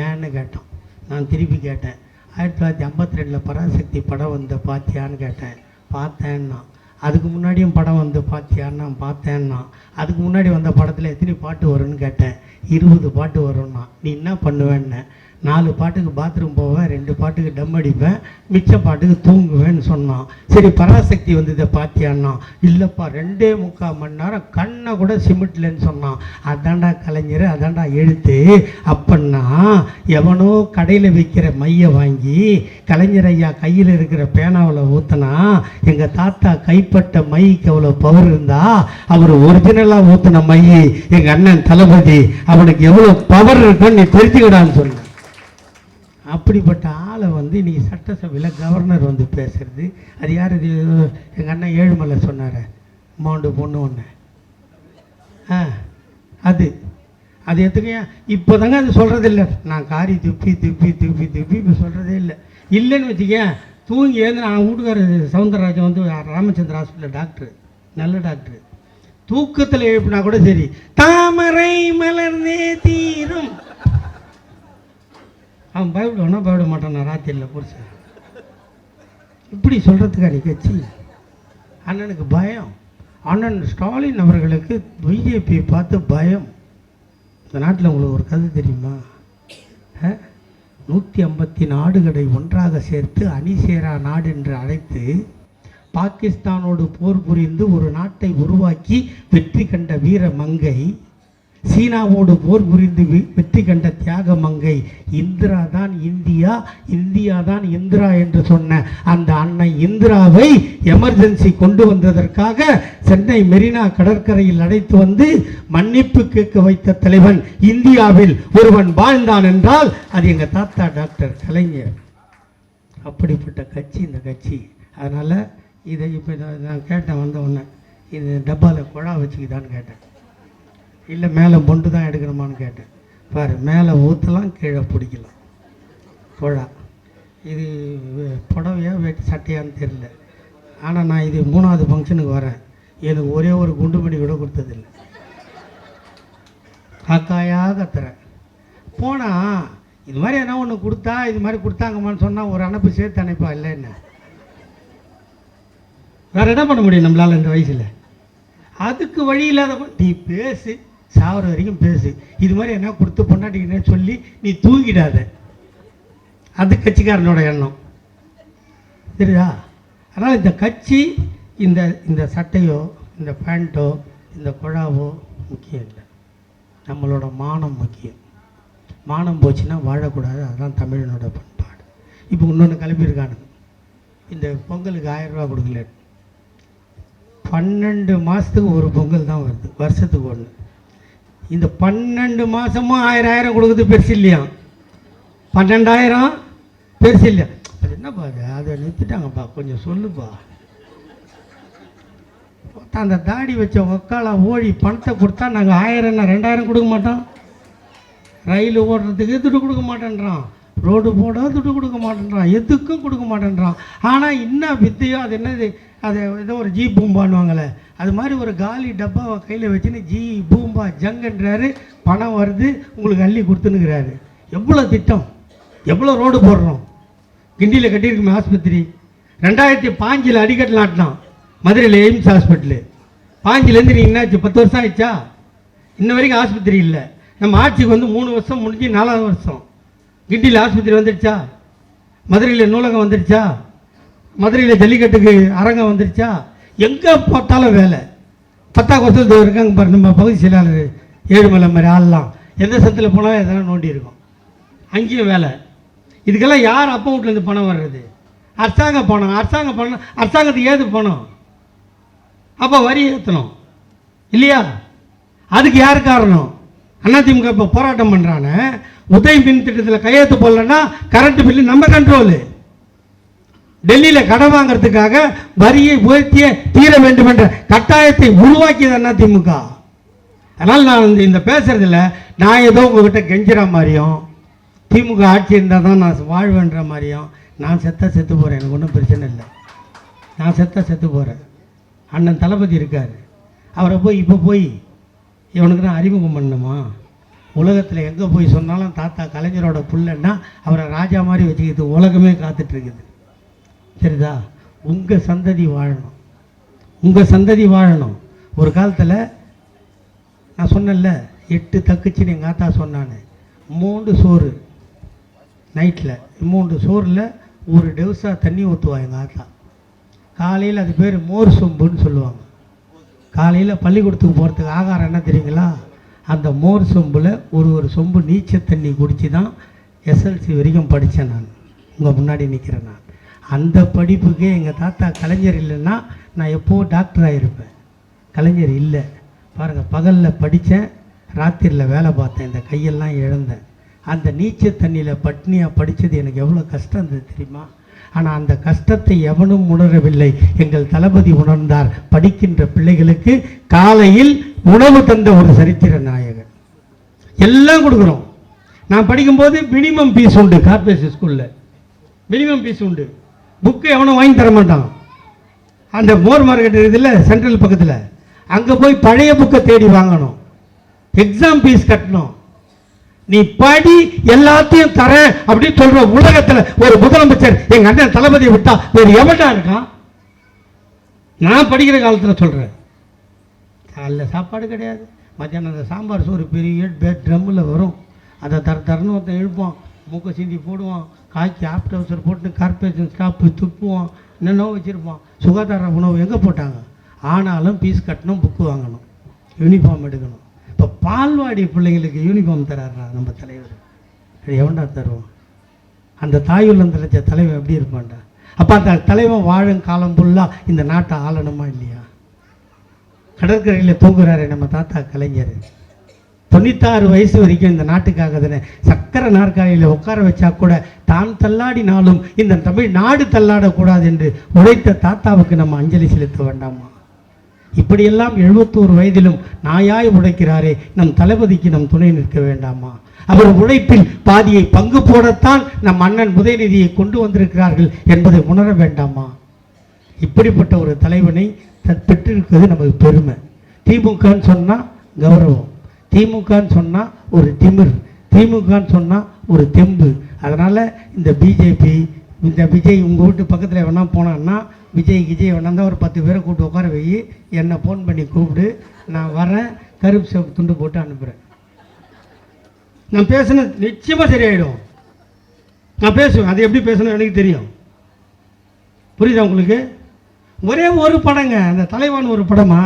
ஏன்னு கேட்டான். நான் திருப்பி கேட்டேன், 1952 பராசக்தி படம் வந்து பார்த்தியான்னு கேட்டேன். பார்த்தேன்னா. அதுக்கு முன்னாடியும் படம் வந்து பார்த்தியான்னா பார்த்தேன்னா. அதுக்கு முன்னாடி வந்த படத்தில் எத்தனை பாட்டு வரும்னு கேட்டேன். 20 பாட்டு வரும்னா. நீ என்ன பண்ணுவேன்னு. 4 பாட்டுக்கு பாத்ரூம் போவேன், 2 பாட்டுக்கு டம் அடிப்பேன், மிச்ச பாட்டுக்கு தூங்குவேன்னு சொன்னான். சரி பராசக்தி வந்து இதை பார்த்தியான்னா. இல்லைப்பா 2.25 மணி நேரம் கண்ணை கூட சிமிட்லன்னு சொன்னான். அதாண்டா கலைஞர், அதாண்டா எழுத்து. அப்படின்னா எவனோ கடையில் விற்கிற மையை வாங்கி கலைஞர் ஐயா கையில் இருக்கிற பேனாவில் ஊற்றினா எங்கள் தாத்தா கைப்பட்ட மைக்கு அவ்வளோ பவர் இருந்தா அவர் ஒரிஜினலாக ஊற்றின மை எங்கள் அண்ணன் தளபதி அவனுக்கு எவ்வளோ பவர் இருக்குன்னு நீ தெரிஞ்சுக்கிடான்னு சொன்ன. அப்படிப்பட்ட ஆளை வந்து இன்றைக்கி சட்டசபையில் கவர்னர் வந்து பேசுகிறது. அது யார்? இது எங்கள் அண்ணன் ஏழுமலை சொன்னார், அமௌண்டு பொண்ணு ஒன்று. அது எதுக்கு இப்போ தாங்க அது சொல்கிறது இல்லை. நான் காரி துப்பி இப்போ சொல்கிறதே இல்லை. இல்லைன்னு வச்சுக்கேன் தூங்கி ஏந்து. நான் வீட்டுக்காரர் சவுந்தரராஜன் வந்து ராமச்சந்திர ஹாஸ்பிட்டலில் டாக்டர், நல்ல டாக்டர். தூக்கத்தில் எழுப்பினா கூட சரி, தாமரை மலர்ந்தே தீரும். அவன் பயப்படுவானா? பயப்பட மாட்டான். நான் ராத்திரியில் புரிச்சேன் இப்படி சொல்கிறதுக்கா நீ கட்சி? அண்ணனுக்கு பயம். அண்ணன் ஸ்டாலின் அவர்களுக்கு பிஜேபியை பார்த்து பயம். இந்த நாட்டில் உங்களுக்கு ஒரு கதை தெரியுமா? 150 நாடுகளை ஒன்றாக சேர்த்து அணிசேரா நாடு என்று அழைத்து பாகிஸ்தானோடு போர் புரிந்து ஒரு நாட்டை உருவாக்கி வெற்றி கண்ட வீர மங்கை, சீனாவோடு போர் புரிந்து வெற்றி கண்ட தியாக மங்கை, இந்திரா தான் இந்தியா, இந்தியா தான் இந்திரா என்று சொன்ன அந்த அன்னை இந்திராவை எமர்ஜென்சி கொண்டு வந்ததற்காக சென்னை மெரினா கடற்கரையில் அழைத்து வந்து மன்னிப்பு கேட்க வைத்த தலைவன் இந்தியாவில் ஒருவன் வாழ்ந்தான் என்றால் அது எங்கள் தாத்தா டாக்டர் கலைஞர். அப்படிப்பட்ட கட்சி இந்த கட்சி. அதனால் இதை இப்போ நான் கேட்டேன் வந்த உடனே, இது டப்பாவில் குழா வச்சுக்கிதான்னு கேட்டேன். இல்லை மேலே பொண்டு தான் எடுக்கணுமான்னு கேட்டேன். பாரு, மேலே ஊற்றலாம், கீழே பிடிக்கலாம் குழா. இது புடவையா வேட்டி சட்டையான்னு தெரியல. ஆனால் நான் இது 3வது ஃபங்க்ஷனுக்கு வரேன், எனக்கு ஒரே ஒரு குண்டுமணி கூட கொடுத்ததில்லை. காக்காயாக கத்துறேன். போனால் இது மாதிரி என்ன ஒன்று கொடுத்தா இது மாதிரி கொடுத்தாங்கம்மான்னு சொன்னால் ஒரு அனுப்பு சேர்த்து அனுப்பா. இல்லை என்ன வேறு என்ன பண்ண முடியும் நம்மளால் இந்த வயசில்? அதுக்கு வழி இல்லாத நீ பேசு, சாவர வரைக்கும் பேசு. இது மாதிரி என்ன கொடுத்து பொண்டாட்டிக்கிட்டே சொல்லி நீ தூங்கிடாத. அது கட்சிக்காரனோட எண்ணம், தெரியுதா? அதனால் இந்த கட்சி இந்த சட்டையோ இந்த பேண்ட்டோ இந்த குழாவோ முக்கியம் இல்லை. நம்மளோட மானம் முக்கியம். மானம் போச்சுன்னா வாழக்கூடாது. அதுதான் தமிழனோட பண்பாடு. இப்போ இன்னொன்று கிளம்பியிருக்கானுங்க, இந்த பொங்கலுக்கு 1000 ரூபா கொடுக்கல. 12 மாதத்துக்கு ஒரு பொங்கல் தான் வருது, வருஷத்துக்கு ஒன்று. இந்த 12 மாதமும் 1000 கொடுக்குறது பெருசு இல்லையா? 12,000 பெருசு இல்லையா? அது என்னப்பா அது? அதை நிறுத்திட்டாங்கப்பா, கொஞ்சம் சொல்லுப்பா. அந்த தாடி வச்ச ஒக்கால ஓடி பணத்தை கொடுத்தா நாங்கள் 1000 2000 கொடுக்க மாட்டோம். ரயில் ஓடுறதுக்கு துட்டு கொடுக்க மாட்டேன்றான், ரோடு போட துட்டு கொடுக்க மாட்டேன்றான், எதுக்கும் கொடுக்க மாட்டேன்றான். ஆனால் இன்னும் வித்தையோ அது என்னது, அது ஏதோ ஒரு ஜீ பூம்பான்னுவாங்களே, அது மாதிரி ஒரு காலி டப்பாவை கையில் வச்சுன்னு ஜீ பூம்பா ஜங்குன்றாரு. பணம் வருது, உங்களுக்கு அள்ளி கொடுத்துனுங்கிறாரு. எவ்வளோ திட்டம், எவ்வளோ ரோடு போடுறோம். கிண்டியில் கட்டியிருக்குமே ஆஸ்பத்திரி, 2005 அடிக்கட்டு நாட்டினான் மதுரையில் எய்ம்ஸ் ஹாஸ்பிட்டலு. 5லேருந்து நீங்கள் என்னாச்சு, 10 வருஷம் ஆயிடுச்சா? இன்ன வரைக்கும் ஆஸ்பத்திரி இல்லை. நம்ம ஆட்சிக்கு வந்து 3 வருஷம் முடிஞ்சு 4வது வருஷம். கிண்டியில் ஆஸ்பத்திரி வந்துடுச்சா? மதுரையில் நூலகம் வந்துடுச்சா? மதுரையில் ஜல்லிக்கட்டுக்கு அரங்கம் வந்துடுச்சா? எங்கே பார்த்தாலும் வேலை. 10ஆம் வருஷத்தில் இருக்காங்க பாரு நம்ம பகுதி செயலாளர் ஏழுமலை மாதிரி ஆள்லாம். எந்த சத்தில் போனாலும் எதனா நோண்டி இருக்கும், அங்கேயும் வேலை. இதுக்கெல்லாம் யார் அப்பா வீட்டிலேருந்து பணம் வர்றது? அரசாங்க பணம். அரசாங்கத்துக்கு ஏது பணம்? அப்போ வரி ஏற்றணும் இல்லையா? அதுக்கு யார் காரணம்? அதிமுக இப்போ போராட்டம் பண்ணுறானே, உதய் மின் திட்டத்தில் கையெழுத்து போடலன்னா கரண்ட் பில்லு நம்ம கண்ட்ரோலு. டெல்லியில் கடன் வாங்கிறதுக்காக வரியை உயர்த்திய தீர வேண்டும் என்ற கட்டாயத்தை உருவாக்கியது அதிமுக. அதனால் நான் இந்த பேசுறதில்ல, நான் ஏதோ உங்ககிட்ட கெஞ்சுற மாதிரியும் திமுக ஆட்சி இருந்தால் தான் நான் வாழ்வேன்ற மாதிரியும் நான் செத்து போகிறேன், எனக்கு ஒன்றும் பிரச்சனை இல்லை. நான் செத்து போகிறேன். அண்ணன் தளபதி இருக்கார், அவரை போய் இப்போ போய் இவனுக்கு நான் அறிமுகம் பண்ணணுமா? உலகத்தில் எங்கே போய் சொன்னாலும் தாத்தா கலைஞரோட புள்ளன்னா அவரை ராஜா மாதிரி வச்சுக்கிது உலகமே காத்துட்ருக்குது. சரிதா? உங்கள் சந்ததி வாழணும், உங்கள் சந்ததி வாழணும். ஒரு காலத்தில் நான் சொன்னேன்ல, 8 தக்குச்சின்னு எங்கள் ஆத்தா சொன்னான்னு, 3 சோறு நைட்டில், 3 சோறில் ஒரு டெவுசா தண்ணி ஊற்றுவா எங்கள் ஆத்தா. காலையில் அது பேர் மோர் சொம்புன்னு சொல்லுவாங்க. காலையில் பள்ளிக்கூடத்துக்கு போகிறதுக்கு ஆகாரம் என்ன தெரியுங்களா? அந்த மோர் சொம்பில் ஒரு சொம்பு நீச்சல் தண்ணி குடித்து தான் எஸ்எல்சி வரைக்கும் படித்தேன். நான் உங்கள் முன்னாடி நிற்கிறேன். நான் அந்த படிப்புக்கே எங்கள் தாத்தா கலைஞர் இல்லைன்னா நான் எப்போது டாக்டர் ஆகிருப்பேன். கலைஞர் இல்லை பாருங்கள். பகலில் படித்தேன், ராத்திரியில் வேலை பார்த்தேன், இந்த கையெல்லாம் இழந்தேன். அந்த நீச்சல் தண்ணியில் பட்னியாக படித்தது எனக்கு எவ்வளோ கஷ்டம் இருந்தது தெரியுமா? ஆனால் அந்த கஷ்டத்தை எவனும் உணரவில்லை. எங்கள் தளபதி உணர்ந்தார். படிக்கின்ற பிள்ளைகளுக்கு காலையில் உணவு தந்த ஒரு சரித்திர நாயகன். எல்லாம் கொடுக்குறோம். நான் படிக்கும்போது மினிமம் ஃபீஸ் உண்டு. கார்பரேஷன் ஸ்கூலில் மினிமம் ஃபீஸ் உண்டு. புக்கு எவனும் வாங்கி தர மாட்டான். அந்த மோர் மார்க்கெட் இருக்குதுல்ல சென்ட்ரல் பக்கத்தில், அங்கே போய் பழைய புக்கை தேடி வாங்கணும். எக்ஸாம் ஃபீஸ் கட்டணும். நீ படி, எல்லாத்தையும் தர அப்படின்னு சொல்ற உலகத்தில் ஒரு முதலமைச்சர் எங்க அண்ணன் தளபதியை விட்டா வேறு எவன்டா இருக்கான்? நான் படிக்கிற காலத்தில் சொல்றேன். காலையில் சாப்பாடு கிடையாது, மத்தியானம் அந்த சாம்பார் சோறு பெரிய ட்ரம்மில் வரும். அதை தரன்னு ஒருத்தன் எழுப்பான், மூக்கை சிந்தி போடுவான், காய்ச்சி ஆப்ட் ஹவுசர் போட்டு கார்பரேஷன் ஸ்டாப்பு துப்புவான், என்னென்னோ வச்சுருப்பான். சுகாதார உணவு எங்கே போட்டாங்க? ஆனாலும் ஃபீஸ் கட்டணும், புக்கு வாங்கணும், யூனிஃபார்ம் எடுக்கணும். இப்போ பால்வாடி பிள்ளைங்களுக்கு யூனிஃபார்ம் தராரா நம்ம தலைவர்? அது எவன்டா தருவோம்? அந்த தாயுள்ளம் தலைச்ச தலைவன் எப்படி இருப்பான்டா? அப்போ அந்த தலைவன் வாழும் காலம் ஃபுல்லாக இந்த நாட்டை ஆளணுமா இல்லையா? கடற்கரையில் தூங்குறாரு நம்ம தாத்தா கலைஞர். 96 வயசு வரைக்கும் இந்த நாட்டுக்காக தானே. சக்கரை நாற்காலியில் உட்கார வச்சா கூட தான் தள்ளாடினாலும் இந்த தமிழ் நாடு தள்ளாடக்கூடாது என்று உழைத்த தாத்தாவுக்கு நம்ம அஞ்சலி செலுத்த வேண்டாமா? இப்படியெல்லாம் 71 வயதிலும் நாயாய் உழைக்கிறாரே, நம் தளபதிக்கு நம் துணை நிற்க வேண்டாமா? அவர் உழைப்பில் பாதியை பங்கு போடத்தான் நம் அண்ணன் உதயநிதியை கொண்டு வந்திருக்கிறார்கள் என்பதை உணர வேண்டாமா? இப்படிப்பட்ட ஒரு தலைவனை பெற்றிருக்கிறது நமக்கு பெருமை. திமுகன்னு சொன்னால் கௌரவம், திமுகன்னு சொன்னால் ஒரு திமிர், திமுகன்னு சொன்னால் ஒரு தெம்பு. அதனால் இந்த பிஜேபி, இந்த விஜய் உங்கள் வீட்டு பக்கத்தில் வேணா போனான்னா விஜய் வேணாந்தான் ஒரு 10 பேரை கூப்பிட்டு உட்கார வை, என்னை ஃபோன் பண்ணி கூப்பிடு, நான் வரேன், கருப்பு சேப்பு துண்டு போட்டு அனுப்புகிறேன். நான் பேசுனது நிச்சயமாக சரியாயிடும். நான் பேசுவேன், அது எப்படி பேசணும் எனக்கு தெரியும். புரியுதா உங்களுக்கு? ஒரே ஒரு படங்க, அந்த தலைவான் ஒரு படமா,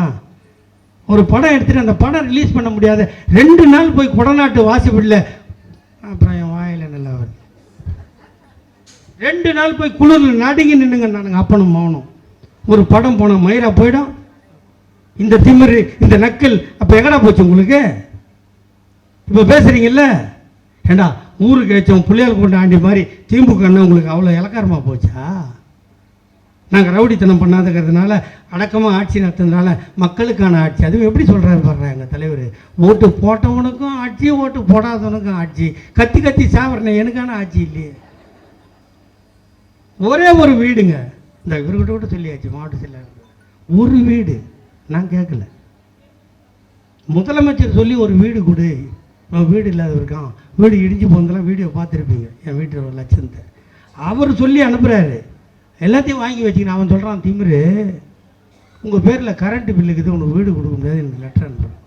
ஒரு படம் எடுத்துகிட்டு அந்த படம் ரிலீஸ் பண்ண முடியாது. 2 நாள் போய் கொடநாட்டு வாசிப்பில்லை, அப்புறம் என் வாயில் நல்லா வருது. 2 நாள் போய் குளிரில் நடுங்கி நின்றுங்க நானுங்க அப்பனும் மௌனம். ஒரு படம் போன மயிரா போயிடும். இந்த திமிரு, இந்த நக்கல் அப்போ எங்கடா போச்சு உங்களுக்கு? இப்போ பேசுகிறீங்கல்ல, ஏண்டா ஊருக்கு ஏச்சோம் பிள்ளையால் கொண்டு ஆண்டி மாதிரி திமுக உங்களுக்கு அவ்வளோ இலக்காரமாக போச்சா? நாங்கள் ரவுடித்தனம் பண்ணாதங்கிறதுனால அடக்கமாக ஆட்சி நடத்துறதுனால மக்களுக்கான ஆட்சி. அதுவும் எப்படி சொல்கிறாரு பாடுறேன் எங்கள் தலைவர். ஓட்டு போட்டவனுக்கும் ஆட்சி, ஓட்டு போடாதவனுக்கும் ஆட்சி. கத்தி கத்தி சாவறேன், எனக்கான ஆட்சி இல்லையே. ஒரே ஒரு வீடுங்க, இந்த இவர்கிட்ட கூட சொல்லியாச்சு, மாவட்ட செயலாளர், ஒரு வீடு நான் கேட்கல. முதலமைச்சர் சொல்லி ஒரு வீடு கொடு, வீடு இல்லாத இருக்கான், வீடு இடிஞ்சு போனதெல்லாம் வீடியோ பார்த்துருப்பீங்க, என் வீட்டில் ஒரு லட்சத்தை அவர் சொல்லி அனுப்புகிறாரு. எல்லாத்தையும் வாங்கி வச்சுக்கின்னு அவன் சொல்கிறான், திமிரு உங்கள் பேரில் கரண்ட்டு பில்லுக்குது, உனக்கு வீடு கொடுக்க முடியாது, எனக்கு லெட்டர் அனுப்புகிறேன்.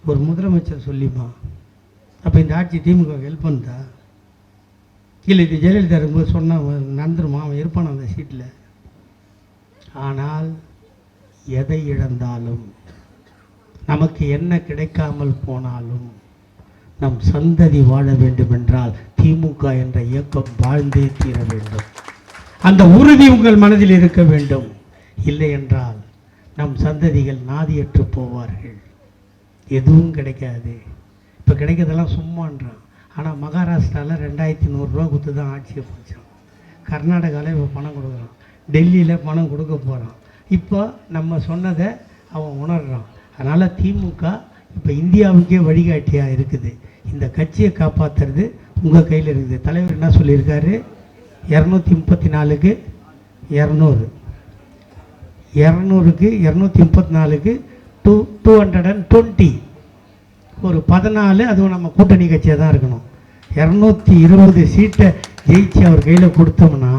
ஒரு முதலமைச்சர் சொல்லிமா? அப்போ இந்த ஆட்சி திமுக ஹெல்ப் பண்ணுதா? இல்லை இது ஜெயலலிதா இருக்கும்போது சொன்னால் நடந்துருமா? அவன் இருப்பான் அந்த சீட்டில். ஆனால் எதை இழந்தாலும், நமக்கு என்ன கிடைக்காமல் போனாலும், நம் சந்ததி வாழ வேண்டும் என்றால் திமுக என்ற இயக்கம் வாழ்ந்தே தீர வேண்டும். அந்த உறுதி உங்கள் மனதில் இருக்க வேண்டும். இல்லை என்றால் நம் சந்ததிகள் நாதியற்று போவார்கள். எதுவும் கிடைக்காது. இப்போ கிடைக்கிறதெல்லாம் சும்மான்றான். ஆனால் மகாராஷ்டிராவில் 2100 ரூபா கொடுத்து தான் ஆட்சியை போச்சான். கர்நாடகாவில் இப்போ பணம் கொடுக்குறான், டெல்லியில் பணம் கொடுக்க போகிறான். இப்போ நம்ம சொன்னதை அவன் உணர்றான். அதனால் திமுக இப்போ இந்தியாவுக்கே வழிகாட்டியாக இருக்குது. இந்த கட்சியை காப்பாற்றுறது உங்கள் கையில் இருக்குது. தலைவர் என்ன சொல்லியிருக்காரு? 234க்கு 200, 200க்கு 234க்கு 220, ஒரு 14. அதுவும் நம்ம கூட்டணி கட்சியாக தான் இருக்கணும். 220 சீட்டை ஜெயிச்சு அவர் கையில் கொடுத்தோம்னா,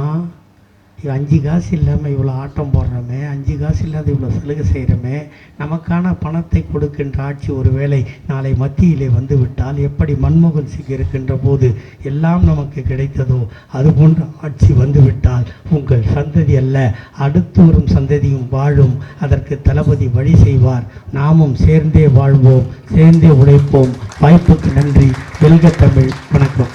5 காசு இல்லாமல் இவ்வளோ ஆட்டம் போடுறோமே, 5 காசு இல்லாத இவ்வளோ சலுகை செய்கிறோமே, நமக்கான பணத்தை கொடுக்கின்ற ஆட்சி ஒருவேளை நாளை மத்தியிலே வந்து விட்டால், எப்படி மன்மோகன் சிங் இருக்கின்ற போது எல்லாம் நமக்கு கிடைத்ததோ அதுபோன்ற ஆட்சி வந்துவிட்டால் உங்கள் சந்ததி அல்ல, அடுத்து வரும் சந்ததியும் வாழும். அதற்கு தளபதி வழி செய்வார். நாமும் சேர்ந்தே வாழ்வோம், சேர்ந்தே உழைப்போம். வாய்ப்புக்கு நன்றி. வெல்க தமிழ். வணக்கம்.